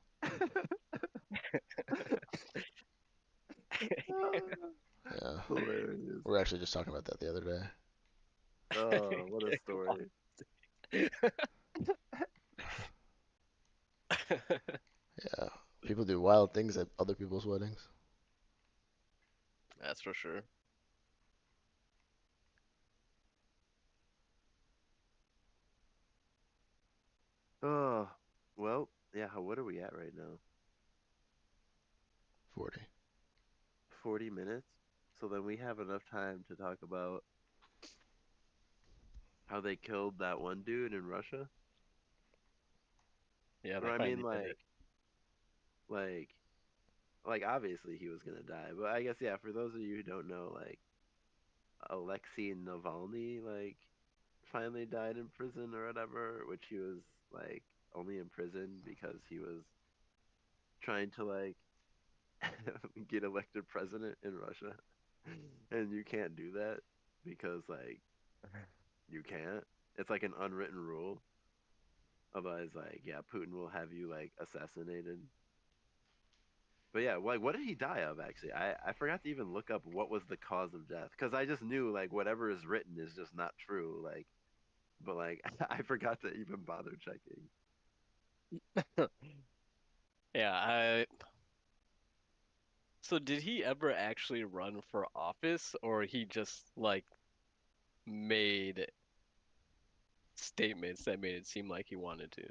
Yeah,
Hilarious.
we were actually just talking about that the other day.
Oh, what a story.
Yeah, people do wild things at other people's weddings.
That's for sure.
Oh, well, yeah, what are we at right now?
40.
40 minutes? So then we have enough time to talk about how they killed that one dude in Russia?
Yeah,
Or
they
I mean
finally did it.
like like obviously he was gonna die, but I guess yeah, for those of you who don't know, like Alexei Navalny like finally died in prison or whatever, which he was like only in prison because he was trying to like get elected president in Russia. And you can't do that because like you can't. It's like an unwritten rule. Otherwise, like yeah, Putin will have you like assassinated. But yeah, like what did he die of actually? I forgot to even look up what was the cause of death because I just knew like whatever is written is just not true. Like, but like I forgot to even bother checking.
Yeah, I so did he ever actually run for office or he just like made statements that made it seem like he wanted to?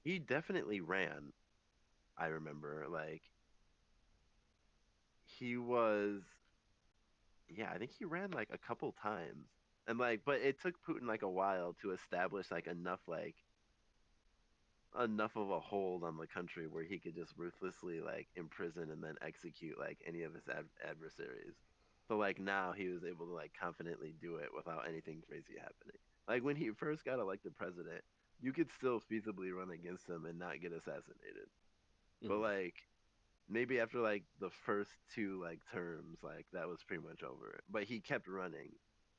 He definitely ran. I remember like he was yeah, I think he ran like a couple times. And like but it took Putin like a while to establish like enough of a hold on the country where he could just ruthlessly like imprison and then execute like any of his adversaries. So like now he was able to like confidently do it without anything crazy happening. Like when he first got elected president, you could still feasibly run against him and not get assassinated. But
Hmm.
like maybe after like the first two like terms, like that was pretty much over. But he kept running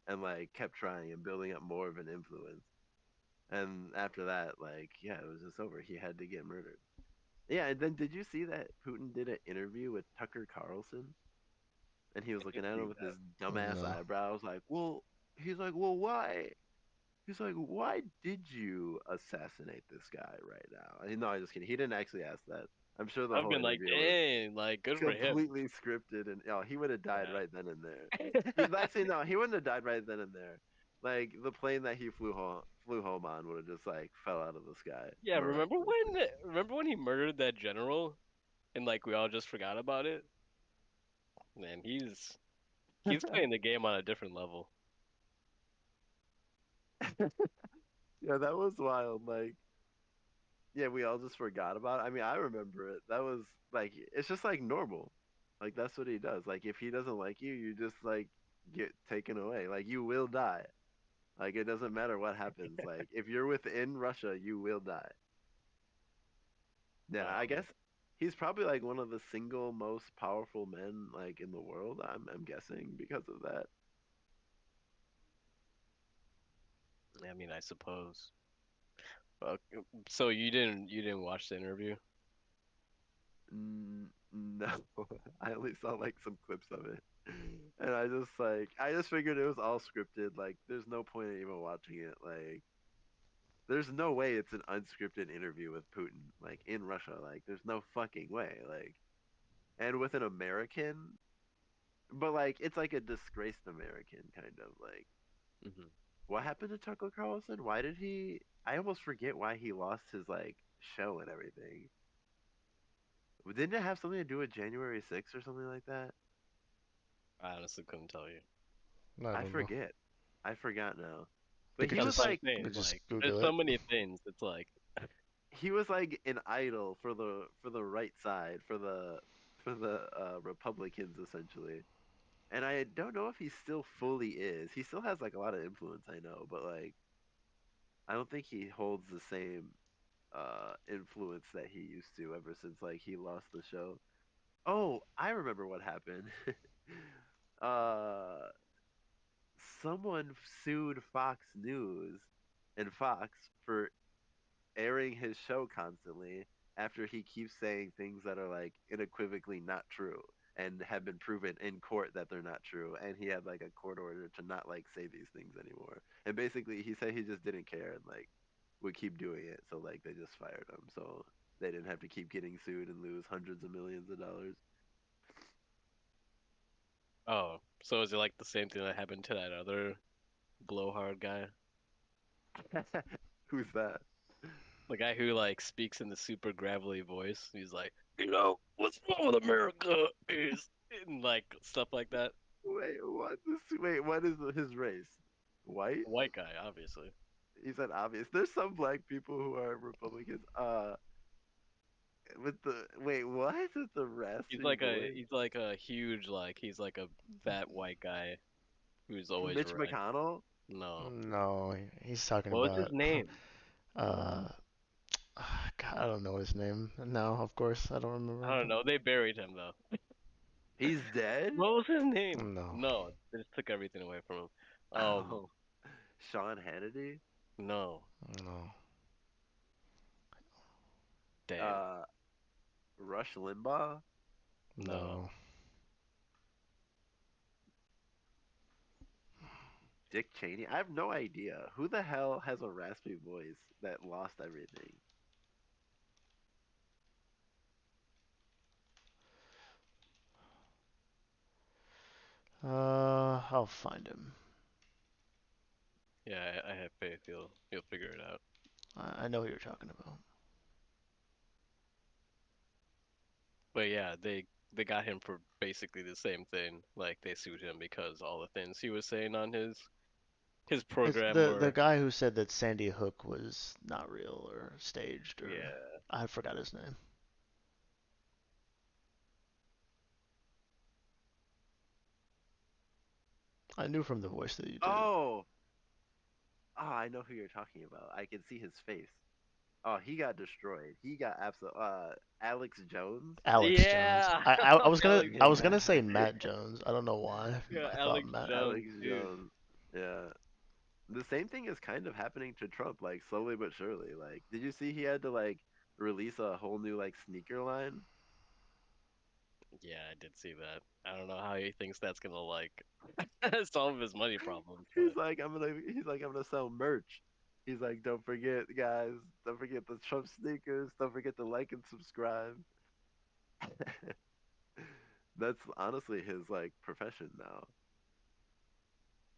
and like kept trying and building up more of an influence. And after that, like, yeah, it was just over. He had to get murdered. Yeah, and then did you see that Putin did an interview with Tucker Carlson? And he was
I did
looking at
see
him with his
that.
dumbass
No.
eyebrows, like, well, he's like, well, why? He's like, why did you assassinate this guy right now? And no, I'm just kidding. He didn't actually ask that. I'm sure the
I've
whole
been like,
interview was
dang, like good for him.
completely scripted, and oh, he would have died
Yeah.
right then and there. Actually, no, he wouldn't have died right then and there. Like the plane that he flew home on would have just like fell out of the sky
Yeah,
miraculously.
remember when he murdered that general and like we all just forgot about it? Man, he's playing the game on a different level.
Yeah, that was wild. Like, yeah, we all just forgot about it. I mean, I remember it. That was like, it's just like normal. Like that's what he does. Like if he doesn't like you, you just like get taken away. Like you will die. Like it doesn't matter what happens. Like if you're within Russia, you will die. Yeah, I
Um,
guess he's probably like one of the single most powerful men like in the world. I'm guessing because of that.
I mean, I suppose. Uh, so you didn't watch the interview?
No, I only saw like some clips of it, and I just figured it was all scripted. Like there's no point in even watching it. Like there's no way it's an unscripted interview with Putin like in Russia. Like there's no fucking way. Like and with an American, but like it's like a disgraced American kind of like.
Hmm.
What happened to Tucker Carlson? Why did he? I almost forget why he lost his like show and everything. Didn't it have something to do with January 6th or something like that?
I honestly couldn't tell you.
I
I
don't know.
forget. I forgot now.
They
But
could
he was
That's what I'm
like
just
saying.
they just
Like, there's
Google
so
it.
many things. It's like,
an idol for the right side for the Republicans essentially. And I don't know if he still fully is. He still has like a lot of influence, I know, but like I don't think he holds the same influence that he used to ever since like he lost the show. Oh, I remember what happened. uh Someone sued Fox News and Fox for airing his show constantly after he keeps saying things that are like unequivocally not true and have been proven in court that they're not true, and he had like a court order to not like say these things anymore, and basically he said he just didn't care and like would keep doing it, so like they just fired him so they didn't have to keep getting sued and lose hundreds of millions of dollars.
oh, so is it like the same thing that happened to that other blowhard guy?
Who's that?
The guy who like speaks in the super gravelly voice. He's like, what's wrong with America is and like stuff like that.
What is his race? White?
White guy, obviously.
He said obvious. There's some black people who are Republicans. With the wait, what? With the raspy voice?
He's like a huge like he's like a fat white guy who's always
Mitch
right.
McConnell?
No.
No, he's talking
What was his
about
name?
uh God, I don't know his name. No, of course I don't remember.
I don't know. They buried him though.
He's dead?
What was his name?
No,
No, they just took everything away from him.
Oh, Sean Hannity?
No.
no,
Damn.
Uh, Rush Limbaugh?
No.
no.
Dick Cheney? I have no idea. Who the hell has a raspy voice that lost everything?
I'll find him.
Yeah, I have faith he'll figure it out.
I know who you're talking about.
But yeah, they got him for basically the same thing. Like they sued him because all the things he was saying on his
It's
program
the
were
guy who said that Sandy Hook was not real or staged, or
yeah.
I forgot his name. I knew from the voice that you did.
Oh! Oh, I know who you're talking about. I can see his face. Oh, he got destroyed. He got absolute. Alex Jones.
Alex Jones.
Yeah.
I was gonna
Alex
I was
Jones.
gonna say Matt Jones. I don't know why.
Yeah,
I thought
Alex
Matt.
Jones,
Alex
dude.
Jones. Yeah. The same thing is kind of happening to Trump, like slowly but surely. Like, did you see he had to like release a whole new like sneaker line?
Yeah, I did see that. I don't know how he thinks that's gonna like solve his money problems, but
He's like I'm gonna sell merch. He's like, don't forget, guys, don't forget the Trump sneakers. Don't forget to like and subscribe. That's honestly his like profession now.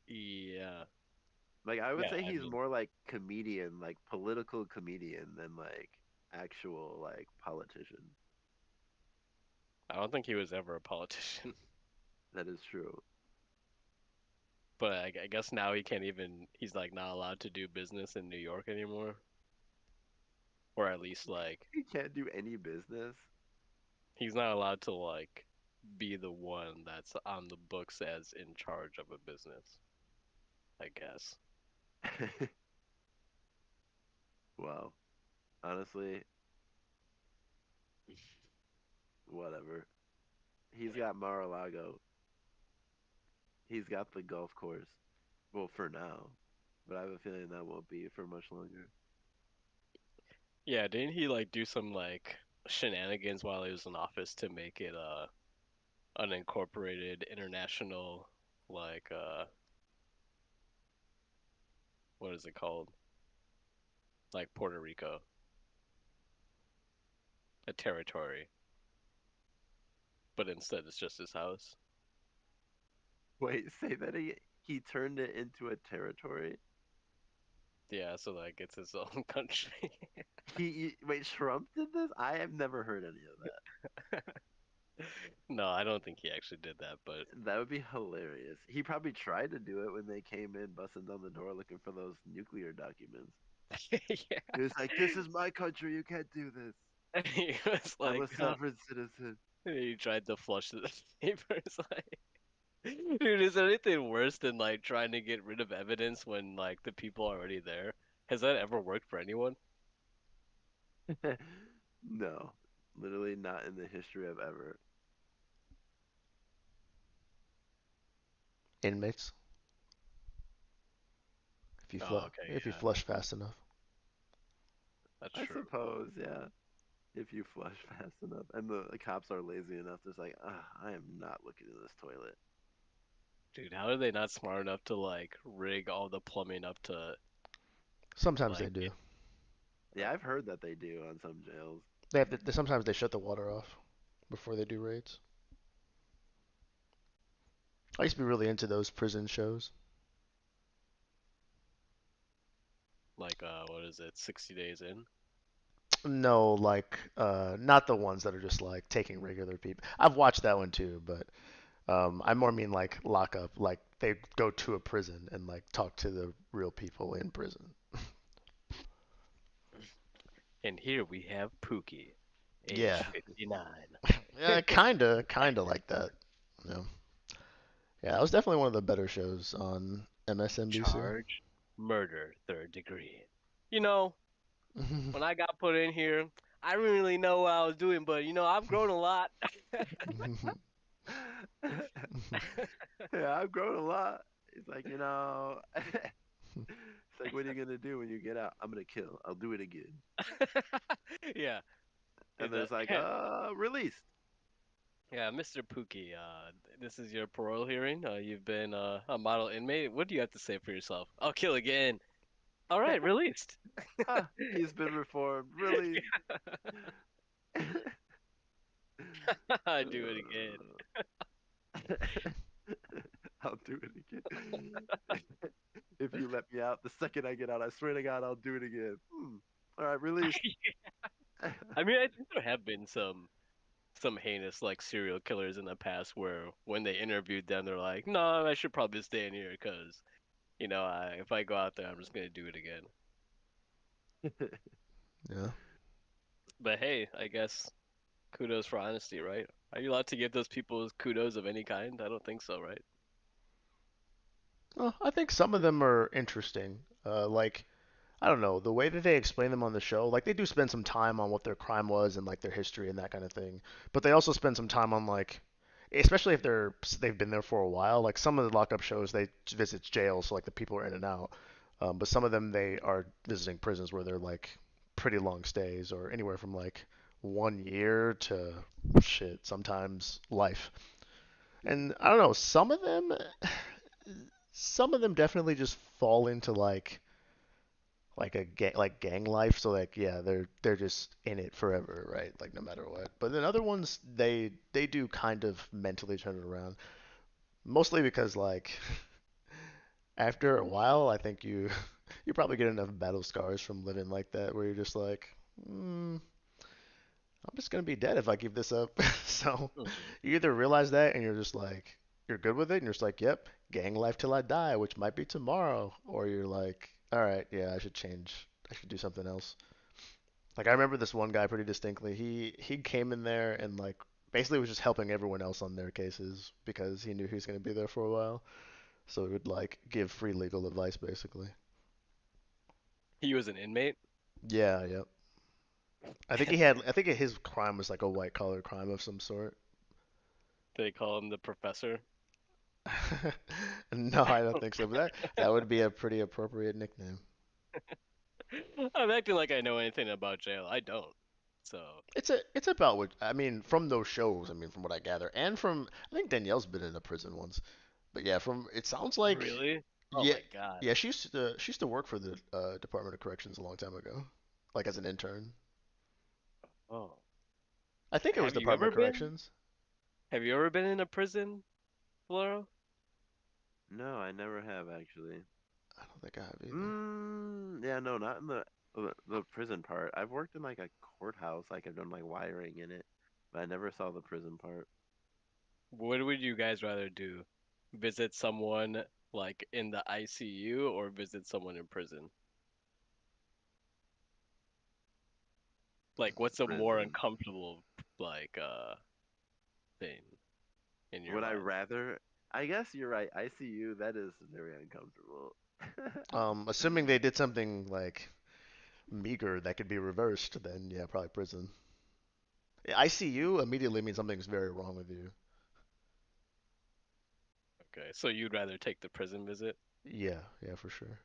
yeah.
Like I would
Yeah,
say
I
he's
mean,
more like comedian, like political comedian than like actual like politician.
I don't think he was ever a politician.
That is true.
But I guess now he can't even he's like not allowed to do business in New York anymore. Or at least like
He can't do any business.
he's not allowed to like be the one that's on the books as in charge of a business, I guess.
Wow. Honestly, whatever. He's
Yeah.
got Mar-a-Lago. He's got the golf course. Well, for now. But I have a feeling that won't be for much longer.
Yeah, didn't he like do some like shenanigans while he was in office to make it unincorporated international like what is it called? Like Puerto Rico, a territory, but instead it's just his house.
Wait, say that he turned it into a territory?
Yeah, so like it's his own country.
Wait, Trump did this? I have never heard any of that.
No, I don't think he actually did that, but
That would be hilarious. He probably tried to do it when they came in, busting down the door looking for those nuclear documents.
yeah,
He was like, "This is my country. You can't do this.
he was
I'm
like,
a sovereign citizen."
he tried to flush the papers. Like, dude, is there anything worse than like trying to get rid of evidence when like the people are already there? Has that ever worked for anyone?
No, literally not in the history of ever.
Inmates,
Oh, okay,
if you
yeah,
flush fast enough.
that's
I
true.
suppose, yeah. If you flush fast enough, and the cops are lazy enough, there's like, I am not looking in this toilet.
Dude, how are they not smart enough to like rig all the plumbing up to
Sometimes they
like
do.
Yeah, I've heard that they do on some jails.
Sometimes they shut the water off before they do raids. I used to be really into those prison shows.
what is it, 60 days in?
No, like not the ones that are just like taking regular people. I've watched that one too, but I more mean like lockup, like they go to a prison and like talk to the real people in prison.
And here we have Pookie, age
Yeah,
59.
yeah, kinda like that. Yeah, yeah, that was definitely one of the better shows on MSNBC.
Charge, murder, third degree. You know, when I got put in here, I didn't really know what I was doing, but I've grown a lot.
Yeah, I've grown a lot. He's like, it's like, what are you gonna do when you get out? I'm gonna kill. I'll do it again.
Yeah.
And
Is
then
that
it's like,
yeah,
released.
yeah, Mr. Pookie, this is your parole hearing. You've been a model inmate. What do you have to say for yourself? I'll kill again. All right, released.
He's been reformed. Released.
Do it again.
I'll do it again. If you let me out, the second I get out, I swear to God, I'll do it again. All right, released.
I mean, I think there have been some heinous like serial killers in the past where when they interviewed them, they're like, "No, I should probably stay in here because if I go out there, I'm just gonna do it again."
Yeah.
But hey, I guess kudos for honesty, right? Are you allowed to give those people kudos of any kind? I don't think so, right?
Well, I think some of them are interesting. Like I don't know, the way that they explain them on the show, like they do spend some time on what their crime was and like their history and that kind of thing. But they also spend some time on like, especially if they've been there for a while. Like some of the lockup shows, they visit jails, so like the people are in and out. But some of them they are visiting prisons where they're like pretty long stays, or anywhere from like 1 year to shit, sometimes life. And I don't know, some of them definitely just fall into like like gang life. So like yeah, they're just in it forever, right? Like no matter what. But then other ones they do kind of mentally turn it around. Mostly because like after a while, I think you probably get enough battle scars from living like that where you're just like, I'm just gonna be dead if I keep this up. So
Mhm.
you either realize that and you're just like you're good with it and you're just like, yep, gang life till I die, which might be tomorrow, or you're like, all right, yeah, I should change. I should do something else. Like I remember this one guy pretty distinctly. He came in there and like basically was just helping everyone else on their cases because he knew he was going to be there for a while. So he would like give free legal advice basically.
He was an inmate.
Yeah, yep. I think his crime was like a white collar crime of some sort.
They call him the professor.
No, I don't think so. But that would be a pretty appropriate nickname.
I'm acting like I know anything about jail. I don't. So,
It's about what I mean from those shows. I mean from what I gather, and from I think Danielle's been in a prison once. But yeah, from it sounds like
really? Oh
yeah
my God.
yeah she used to work for the Department of Corrections a long time ago, like as an intern.
Oh.
I think it was
Have you
Department
ever
of
been?
Corrections.
Have you ever been in a prison, Floro?
No, I never have actually.
I don't think I have either.
Yeah, no, not in the prison part. I've worked in like a courthouse, like I've done like wiring in it, but I never saw the prison part.
What would you guys rather do? Visit someone like in the ICU or visit someone in prison? Like, what's a more
Prison.
uncomfortable like thing in your
Would I
mind?
rather? I guess you're right. ICU, that is very uncomfortable.
Assuming they did something like meager that could be reversed, then yeah, probably prison. ICU immediately means something's very wrong with you.
Okay, so you'd rather take the prison visit?
Yeah, yeah, for sure.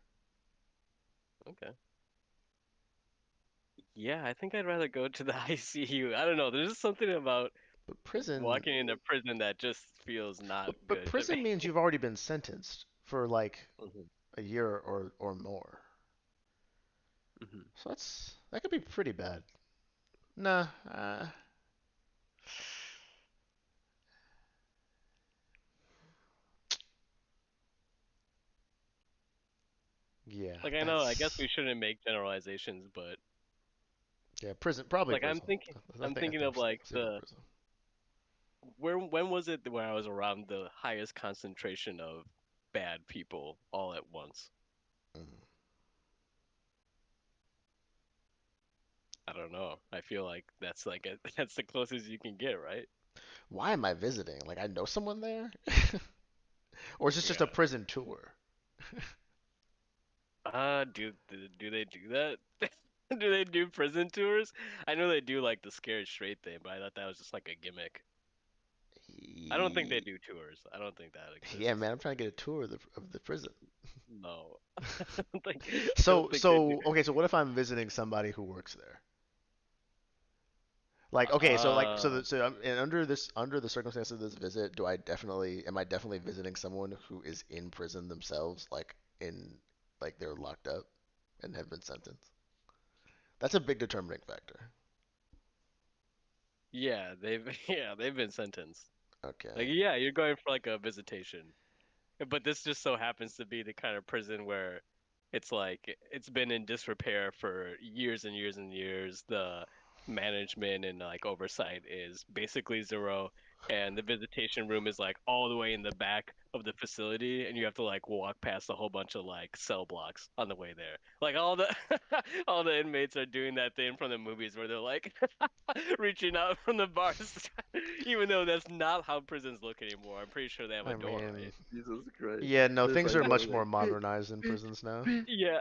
Okay. Yeah, I think I'd rather go to the ICU. I don't know. There's just something about
But prison,
walking into prison that just feels not
but
good to me.
prison means you've already been sentenced for like
Mhm,
a year or more.
mhm.
So that could be pretty bad. Nah, yeah,
Like I know, I guess we shouldn't make generalizations, but
yeah, prison, probably
like
prison.
I'm thinking
I
of
think
like
say about
the
prison.
where when was it where I was around the highest concentration of bad people all at once?
Mhm.
I don't know. I feel like that's like that's the closest you can get, right?
Why am I visiting? Like I know someone there, or is this just a
Yeah.
prison tour?
Do they do that? Do they do prison tours? I know they do like the scared straight thing, but I thought that was just like a gimmick. I don't think they do tours. I don't think that
Yeah,
exists.
man, I'm trying to get a tour of the prison.
No. I don't think
So,
don't think they do.
okay, so what if I'm visiting somebody who works there? Like, okay, so like,
Uh,
and under the circumstances of this visit, am I definitely visiting someone who is in prison themselves, like they're locked up and have been sentenced? That's a big determining factor.
yeah, they've yeah, they've been sentenced. Like,
Okay.
yeah, you're going for like a visitation. But this just so happens to be the kind of prison where it's like it's been in disrepair for years and years and years. The management and like oversight is basically zero, and the visitation room is like all the way in the back of the facility, and you have to like walk past a whole bunch of like cell blocks on the way there. Like all the all the inmates are doing that thing from the movies where they're like reaching out from the bars, even though that's not how prisons look anymore. I'm pretty sure they have a
I
door,
mean,
right?
Jesus Christ.
yeah, no,
There's
things
like
are
going
much more
like bitch,
modernized in
bitch,
prisons now.
bitch.
Yeah.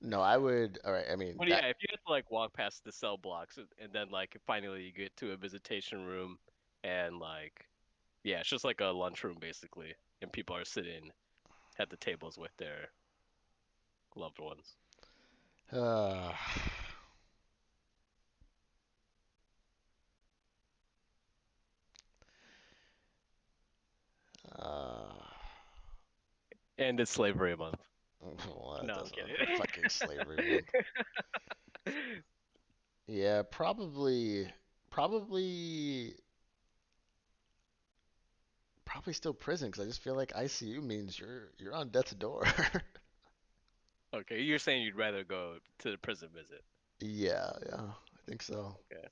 No, I would. All right, I mean
But
that.
yeah, if you have to like walk past the cell blocks and then like finally you get to a visitation room and like yeah, it's just like a lunchroom basically, and people are sitting at the tables with their loved ones.
Uh, uh,
And it's slavery month.
well, that
No, I'm
doesn't
kidding.
fucking slavery month. Yeah, probably, probably still prison because I just feel like ICU means you're on death's door.
Okay, you're saying you'd rather go to the prison visit.
Yeah, yeah, I think so.
Okay.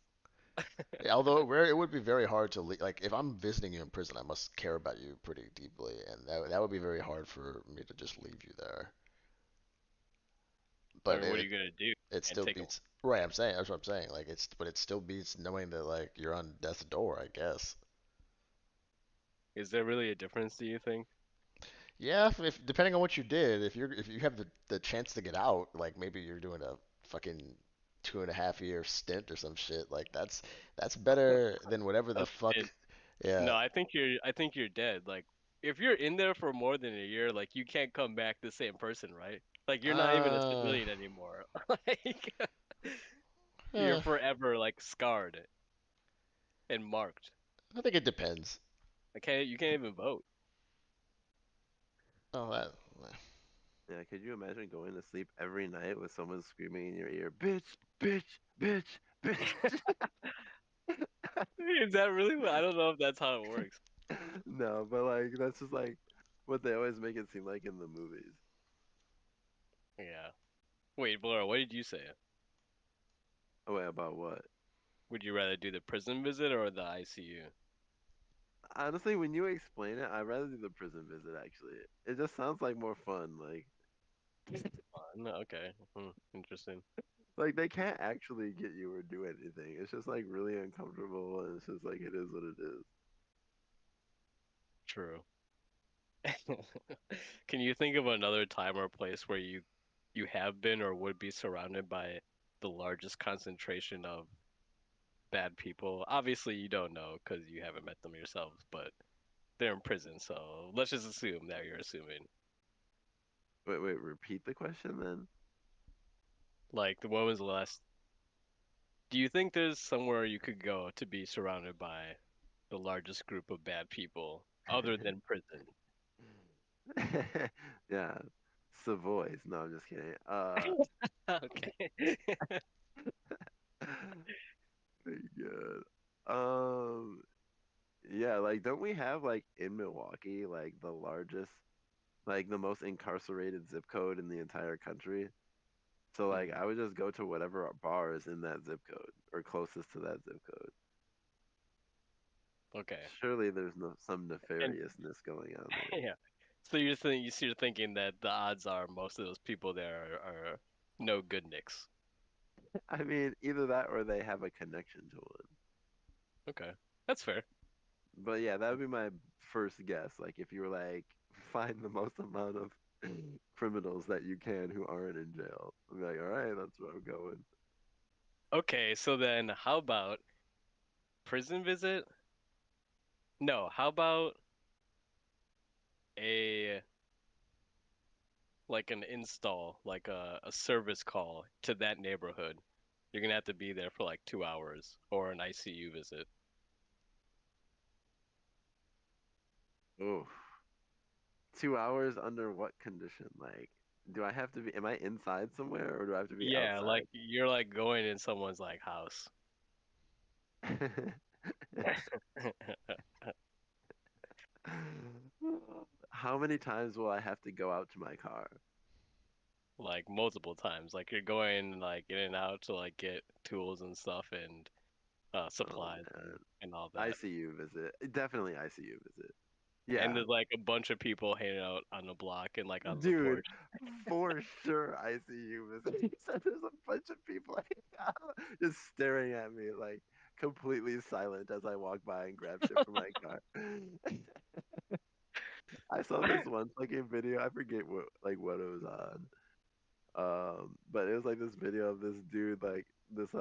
Yeah, although it would be very hard to leave. Like if I'm visiting you in prison, I must care about you pretty deeply, and that would be very hard for me to just leave you there.
I
But
mean, what are you gonna do?
it
And
still
take a
beats. Right, I'm saying that's what I'm saying. Like but it still beats knowing that like you're on death's door, I guess.
Is there really a difference, do you think?
Yeah, if depending on what you did, if you have the chance to get out, like maybe you're doing a fucking 2.5 year stint or some shit. Like that's better than whatever the
A
fuck.
stint.
Yeah.
No, I think you're dead. Like if you're in there for more than a year, like you can't come back the same person, right? Like you're not even a
Uh.
civilian anymore. Like you're
eh,
forever like scarred and marked.
I think it depends.
You can't even vote.
Oh,
Yeah, could you imagine going to sleep every night with someone screaming in your ear, bitch, bitch, bitch, bitch?
Is that really I don't know if that's how it works.
No, but like that's just like what they always make it seem like in the movies.
Yeah. Wait, Laura, what did you say?
Oh wait, about what?
Would you rather do the prison visit or the ICU?
Honestly, when you explain it, I'd rather do the prison visit actually. It just sounds like more fun.
No, okay. Interesting.
Like they can't actually get you or do anything. It's just like really uncomfortable and it's just like it is what it is.
True. Can you think of another time or place where you have been or would be surrounded by the largest concentration of bad people? Obviously, you don't know because you haven't met them yourselves, but they're in prison, so let's just assume that you're assuming.
Wait, repeat the question then?
Like, when was the last? Do you think there's somewhere you could go to be surrounded by the largest group of bad people other than prison?
Yeah. Savoys. No, I'm just kidding.
Okay.
Pretty good. Um, yeah, like don't we have like in Milwaukee like the largest, like the most incarcerated zip code in the entire country? So like
Hmm,
I would just go to whatever bar is in that zip code or closest to that zip code.
okay.
Surely there's no some
And
nefariousness going on there.
yeah. So you're thinking that the odds are most of those people there are no good nicks.
I mean, either that or they have a connection to one.
Okay. That's fair.
But yeah, that would be my first guess. Like if you were like find the most amount of criminals that you can who aren't in jail. I'm like, all right, that's where I'm going.
Okay, so then how about prison visit? No, how about a like an install, like a service call to that neighborhood? You're gonna have to be there for like 2 hours or an ICU visit.
Oh, 2 hours under what condition? Like, do I have to be? Am I inside somewhere or do I have to be
Yeah, like
outside?
you're like going in someone's like house.
How many times will I have to go out to my car?
Like multiple times. Like you're going like in and out to like get tools and stuff and
Oh
supplies
man,
and all that.
ICU visit. Definitely ICU visit.
And
Yeah,
there's like a bunch of people hanging out on the block and like on the
dude,
porch.
for sure ICU visit. He said there's a bunch of people just staring at me like completely silent as I walk by and grab shit from my car. I saw this one fucking video. I forget what it was on. But it was like this video of this dude, like this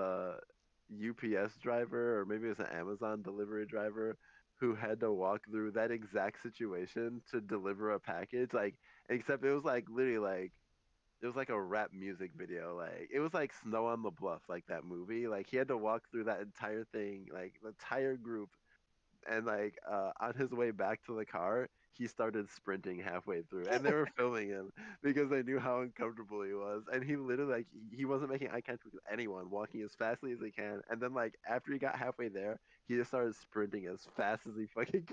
UPS driver, or maybe it's an Amazon delivery driver, who had to walk through that exact situation to deliver a package. Like, except it was like literally like it was like a rap music video. Like it was like Snow on the Bluff, like that movie. Like he had to walk through that entire thing, like the entire group, and like on his way back to the car he started sprinting halfway through and they were filming him because they knew how uncomfortable he was, and he literally like he wasn't making eye contact with anyone, walking as fastly as he can, and then like after he got halfway there he just started sprinting as fast as he fucking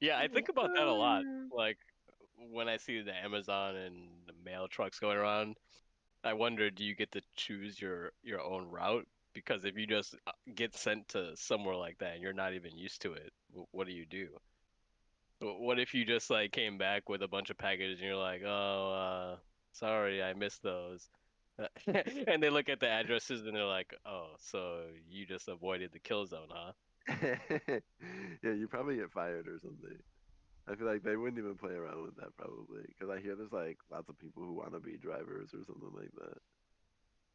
Yeah, I
could.
think about that a lot. Like when I see the Amazon and the mail trucks going around, I wonder, do you get to choose your own route? Because if you just get sent to somewhere like that and you're not even used to it, what do you do? What if you just like came back with a bunch of packages and you're like, oh, sorry, I missed those. And they look at the addresses and they're like, oh, so you just avoided the kill zone, huh?
Yeah, you probably get fired or something. I feel like they wouldn't even play around with that probably because I hear there's like lots of people who want to be drivers or something like that.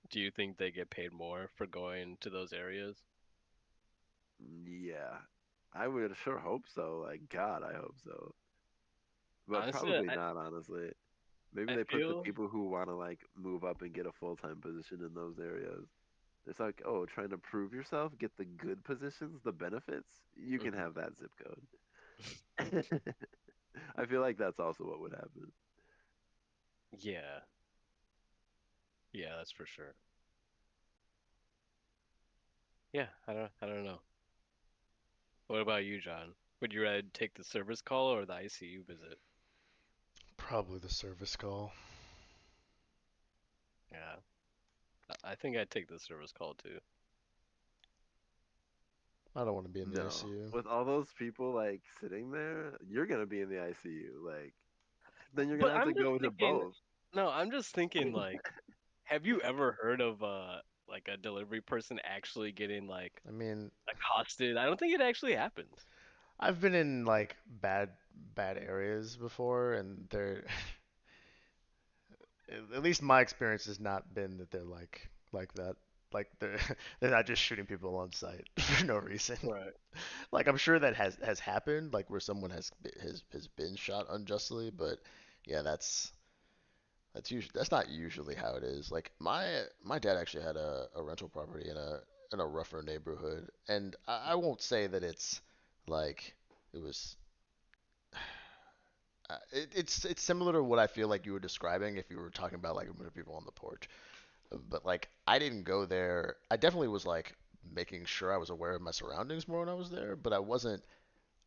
Do you think they get paid more for going to those areas?
Yeah, I would sure hope so. Like, God, I hope so. But
Honestly,
probably not, honestly. Maybe
I
they put the
feel,
people who want to like move up and get a full-time position in those areas. It's like, oh, trying to prove yourself, get the good positions, the benefits. You can
mhm.
have that zip code. I feel like that's also what would happen.
Yeah, yeah, that's for sure. Yeah, I don't know. What about you, John? Would you rather take the service call or the ICU visit?
Probably the service call.
Yeah, I think I'd take the service call too.
I don't want to be in the
No,
ICU.
with all those people like sitting there, you're gonna be in the ICU. Like, then you're gonna
But
have
I'm
to
just
go to
thinking,
both.
no, I'm just thinking like, have you ever heard of like a delivery person actually getting like
I mean,
accosted? I don't think it actually happens.
I've been in like bad areas before, and they're at least my experience has not been that they're like that. Like they're they're not just shooting people on sight for no reason.
Right.
Like I'm sure that has happened, like where someone has been shot unjustly, but yeah, that's not usually how it is. Like my dad actually had a rental property in a rougher neighborhood, and I won't say that it's like it was. It's similar to what I feel like you were describing if you were talking about like a bunch of people on the porch. But like I didn't go there. I definitely was like making sure I was aware of my surroundings more when I was there, but I wasn't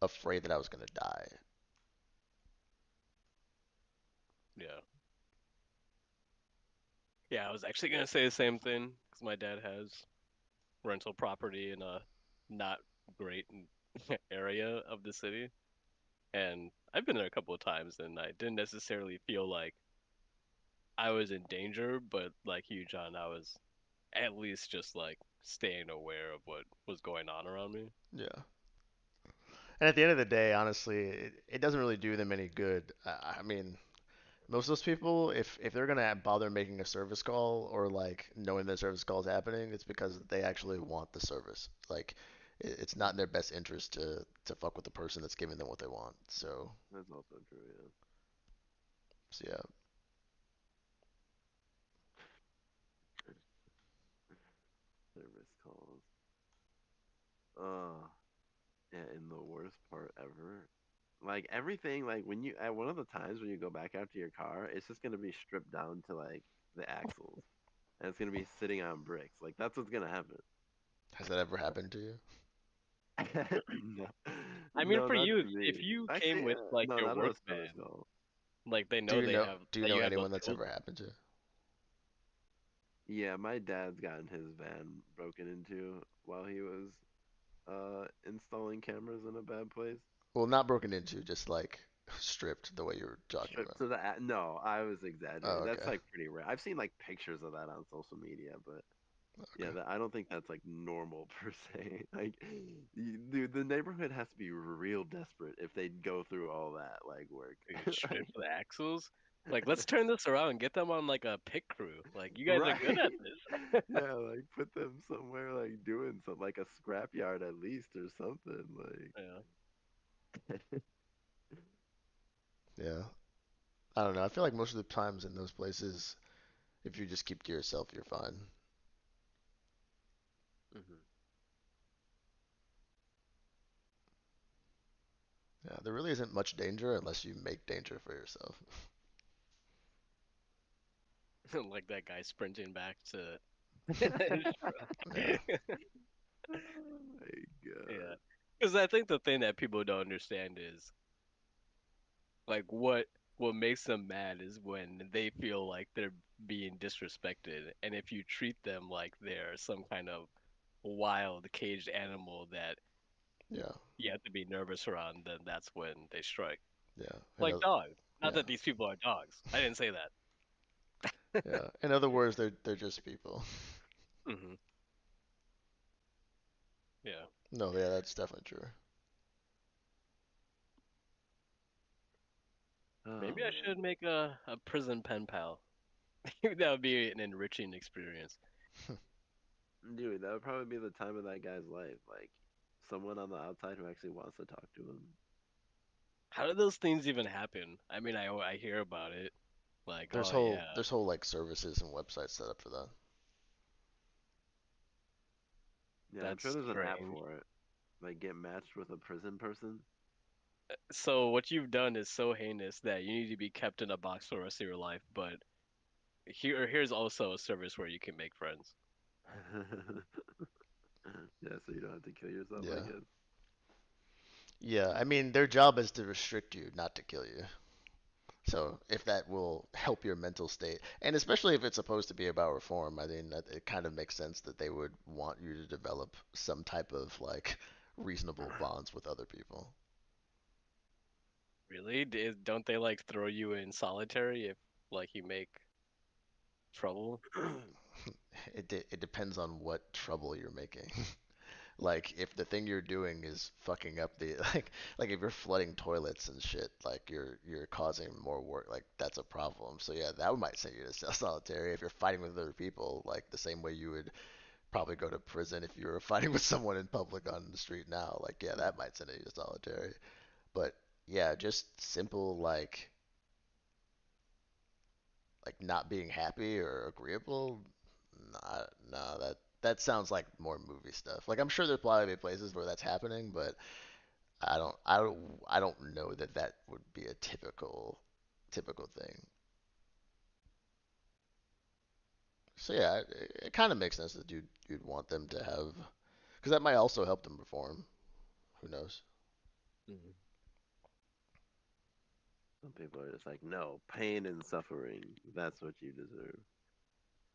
afraid that I was gonna die.
Yeah. Yeah, I was actually gonna say the same thing because my dad has rental property in a not great area of the city, and I've been there a couple of times, and I didn't necessarily feel like I was in danger, but like you, John, I was at least just like staying aware of what was going on around me.
Yeah. And at the end of the day, honestly, it doesn't really do them any good. I mean, most of those people, if they're gonna bother making a service call or like knowing the service call is happening, it's because they actually want the service. Like, it's not in their best interest to fuck with the person that's giving them what they want.
That's also true.
So yeah,
Yeah. Service calls. Uh, yeah, and the worst part ever. Like everything, like when you at one of the times when you go back out to your car, it's just gonna be stripped down to like the axles, and it's gonna be sitting on bricks. Like that's what's gonna happen.
has that ever happened to you?
No,
I mean,
no,
for
not
you,
to
if
me.
you came
Actually,
with like
no,
your
not on
work
a service
van,
call.
like they
Do
know
you
they
know
have
do you
that
know
you have those
anyone that's
tools.
ever happened to?
Yeah, my dad's gotten his van broken into while he was installing cameras in a bad place.
Well, not broken into, just like stripped the way you were talking
Stripped
about.
to the no, I was
Oh,
exaggerating. That's
okay.
like pretty rare. I've seen like pictures of that on social media, but yeah,
Okay.
I don't think that's like normal per se. Like, dude, the neighborhood has to be real desperate if they go through all that like work.
Dude, straight for the axles. Like, let's turn this around and get them on like a pit crew. Like, you guys are good
Right.
at this.
Yeah, like put them somewhere like doing something like a scrapyard at least or something
Yeah.
like.
Yeah. I don't know. I feel like most of the times in those places, if you just keep to yourself, you're fine.
Mhm.
Yeah, there really isn't much danger unless you make danger for yourself.
Like that guy sprinting back to
Yeah.
Oh my
yeah.
god.
Because I think the thing that people don't understand is like what makes them mad is when they feel like they're being disrespected, and if you treat them like they're some kind of wild caged animal that
Yeah.
you have to be nervous around, then that's when they strike.
Yeah.
Like dogs. Not
Yeah.
that these people are dogs. I didn't say that.
Yeah. In other words, they're just people.
Hmm. Yeah.
No, yeah, that's definitely true.
Oh
Maybe I
man.
should make a prison pen pal. That would be an enriching experience.
Dude, that would probably be the time of that guy's life. Like someone on the outside who actually wants to talk to him.
How do those things even happen? I mean, I hear about it. Like,
There's
oh
whole
yeah,
there's whole like services and websites set up for that.
Yeah, I'm sure
that's
there's an app
strange.
for it. Like get matched with a prison person.
So what you've done is so heinous that you need to be kept in a box for the rest of your life. But here's also a service where you can make friends.
Yeah, so you don't have to kill yourself, I
Yeah.
guess.
Yeah. I mean, their job is to restrict you, not to kill you. So if that will help your mental state, and especially if it's supposed to be about reform, I mean, it kind of makes sense that they would want you to develop some type of like reasonable bonds with other people.
Really? Don't they like throw you in solitary if like you make trouble?
It depends on what trouble you're making. Like if the thing you're doing is fucking up the like if you're flooding toilets and shit, like you're causing more work, like that's a problem. So yeah, that might send you to solitary if you're fighting with other people, like the same way you would probably go to prison if you were fighting with someone in public on the street now. Like yeah, that might send you to solitary. But yeah, just simple like not being happy or agreeable. Nah, nah, that sounds like more movie stuff. Like I'm sure there's probably places where that's happening, but I don't know that that would be a typical thing. So yeah, it kind of makes sense that you'd want them to have, because that might also help them perform. Who knows?
Mhm.
Some people are just like, no, pain and suffering. That's what you deserve.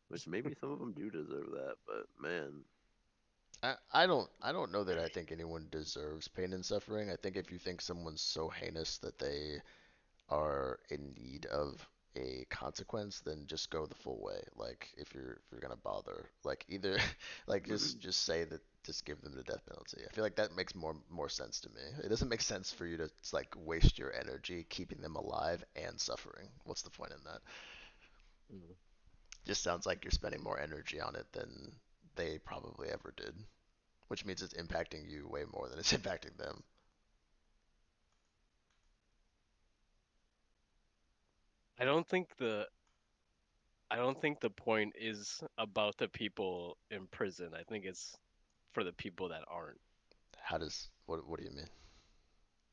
Which maybe some of them do deserve that, but man,
I don't know that I think anyone deserves pain and suffering. I think if you think someone's so heinous that they are in need of a consequence, then just go the full way. Like if you're gonna bother, like either like just say that just give them the death penalty. I feel like that makes more sense to me. It doesn't make sense for you to like waste your energy keeping them alive and suffering. What's the point in that?
Mhm.
Just sounds like you're spending more energy on it than they probably ever did, which means it's impacting you way more than it's impacting them.
I don't think the I don't think the point is about the people in prison. I think it's for the people that aren't.
What do you mean?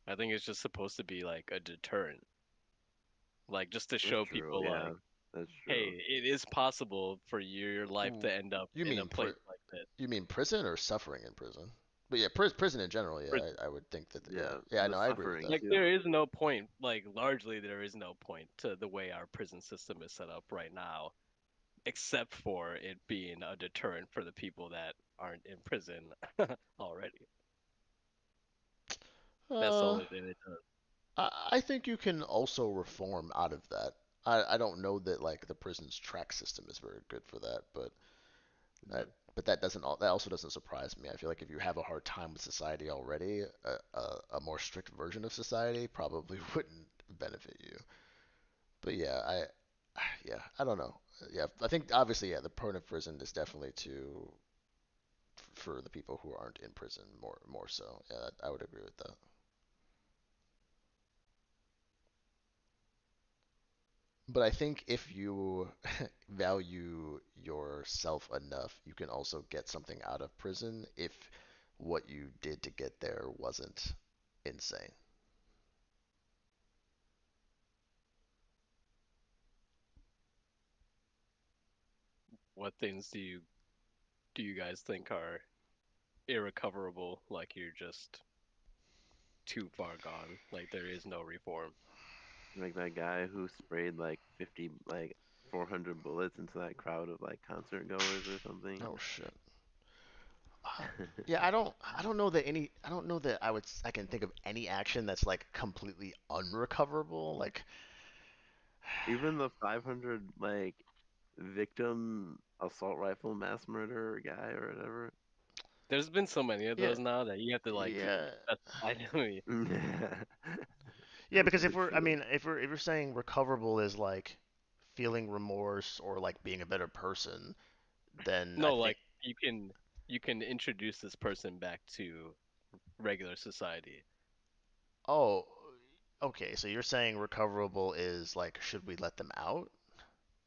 I think it's just supposed to be like a deterrent, like just to
that's
show
true.
people
Yeah,
like,
that's
hey,
true.
it is possible for your life
Ooh,
to end up
you
in a
mean
place like this.
you mean prison or suffering in prison? But yeah, prison in general. Yeah, I would think that. Yeah,
Yeah,
yeah.
the
No, I agree with
suffering
that.
Like
too.
there is no point, like largely there is no point to the way our prison system is set up right now, except for it being a deterrent for the people that aren't in prison already. That's the
Uh,
only thing it does.
I think you can also reform out of that. I don't know that like the prison's track system is very good for that, that
Yeah.
but that also doesn't surprise me. I feel like if you have a hard time with society already, a more strict version of society probably wouldn't benefit you. But yeah, yeah, I don't know. Yeah, I think obviously yeah, the point of prison is definitely to for the people who aren't in prison more so. Yeah, I would agree with that. But I think if you value yourself enough, you can also get something out of prison if what you did to get there wasn't insane.
What things do you guys think are irrecoverable? Like you're just too far gone. Like there is no reform.
Like that guy who sprayed like 50, like 400 bullets into that crowd of like concert goers or something.
Oh shit. Yeah, I don't know that I can think of any action that's like completely unrecoverable. Like
Even the 500 like victim assault rifle mass murderer guy or whatever.
There's been so many of
yeah,
those now that you have to like
yeah.
specify to me.
Yeah,
Yeah, because if
it's
we're I
true.
mean, if you're saying recoverable is like feeling remorse or like being a better person, then I
No,
think
like you can introduce this person back to regular society.
oh, okay, so you're saying recoverable is like should we let them out?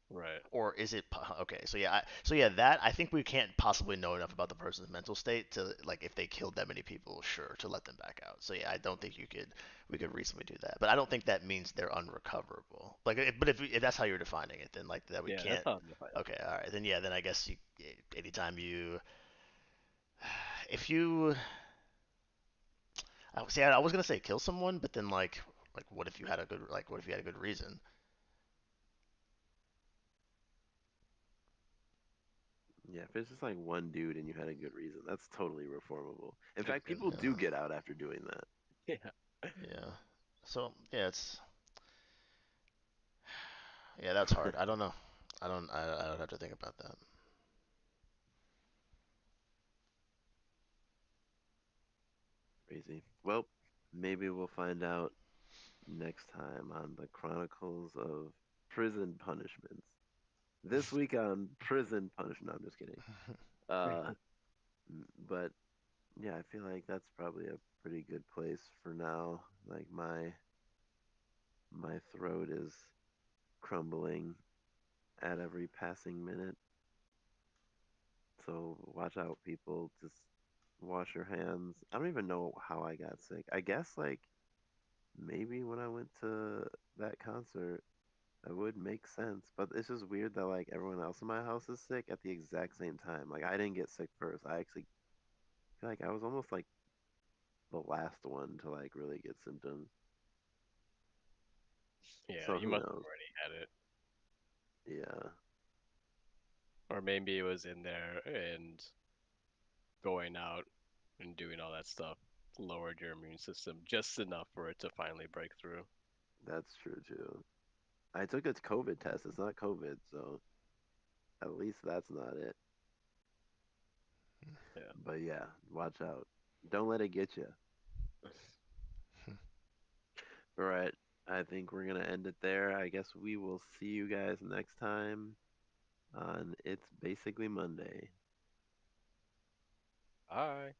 Right.
Or is it okay? So yeah, so yeah, that I think we can't possibly know enough about the person's mental state to like if they killed that many people, sure, to let them back out. So yeah, I don't think we could reasonably do that. But I don't think that means they're unrecoverable. Like, but if that's how you're defining it, then like that we
Yeah, that's
can't.
how I'm defining
Okay, all right, then yeah, then I guess anytime you, if you, see, I was gonna say kill someone, but then like what if you had a good what if you had a good reason?
Yeah, if it's just like one dude and you had a good reason, that's totally reformable. In
Took
fact,
this.
people do
Yeah.
get out after doing that.
Yeah.
Yeah. So yeah, it's yeah, that's hard. I don't know. I don't have to think about that.
Crazy. Well, maybe we'll find out next time on the Chronicles of Prison Punishments. This week on Prison Punishment. No, I'm just kidding. Uh, but yeah, I feel like that's probably a pretty good place for now. Like my throat is crumbling at every passing minute. So watch out, people. Just wash your hands. I don't even know how I got sick. I guess like maybe when I went to that concert, that would make sense. But it's just weird that like everyone else in my house is sick at the exact same time. Like I didn't get sick first. I actually feel like I was almost like the last one to like really get symptoms.
Yeah,
So
you
who
must have
knows?
already had it.
Yeah,
Or maybe it was in there and going out and doing all that stuff lowered your immune system just enough for it to finally break through.
that's true too. I took a COVID test. It's not COVID, so at least that's not it.
Yeah.
But yeah, watch out. Don't let it get you. All right. I think we're going to end it there. I guess we will see you guys next time on It's Basically Monday.
Bye.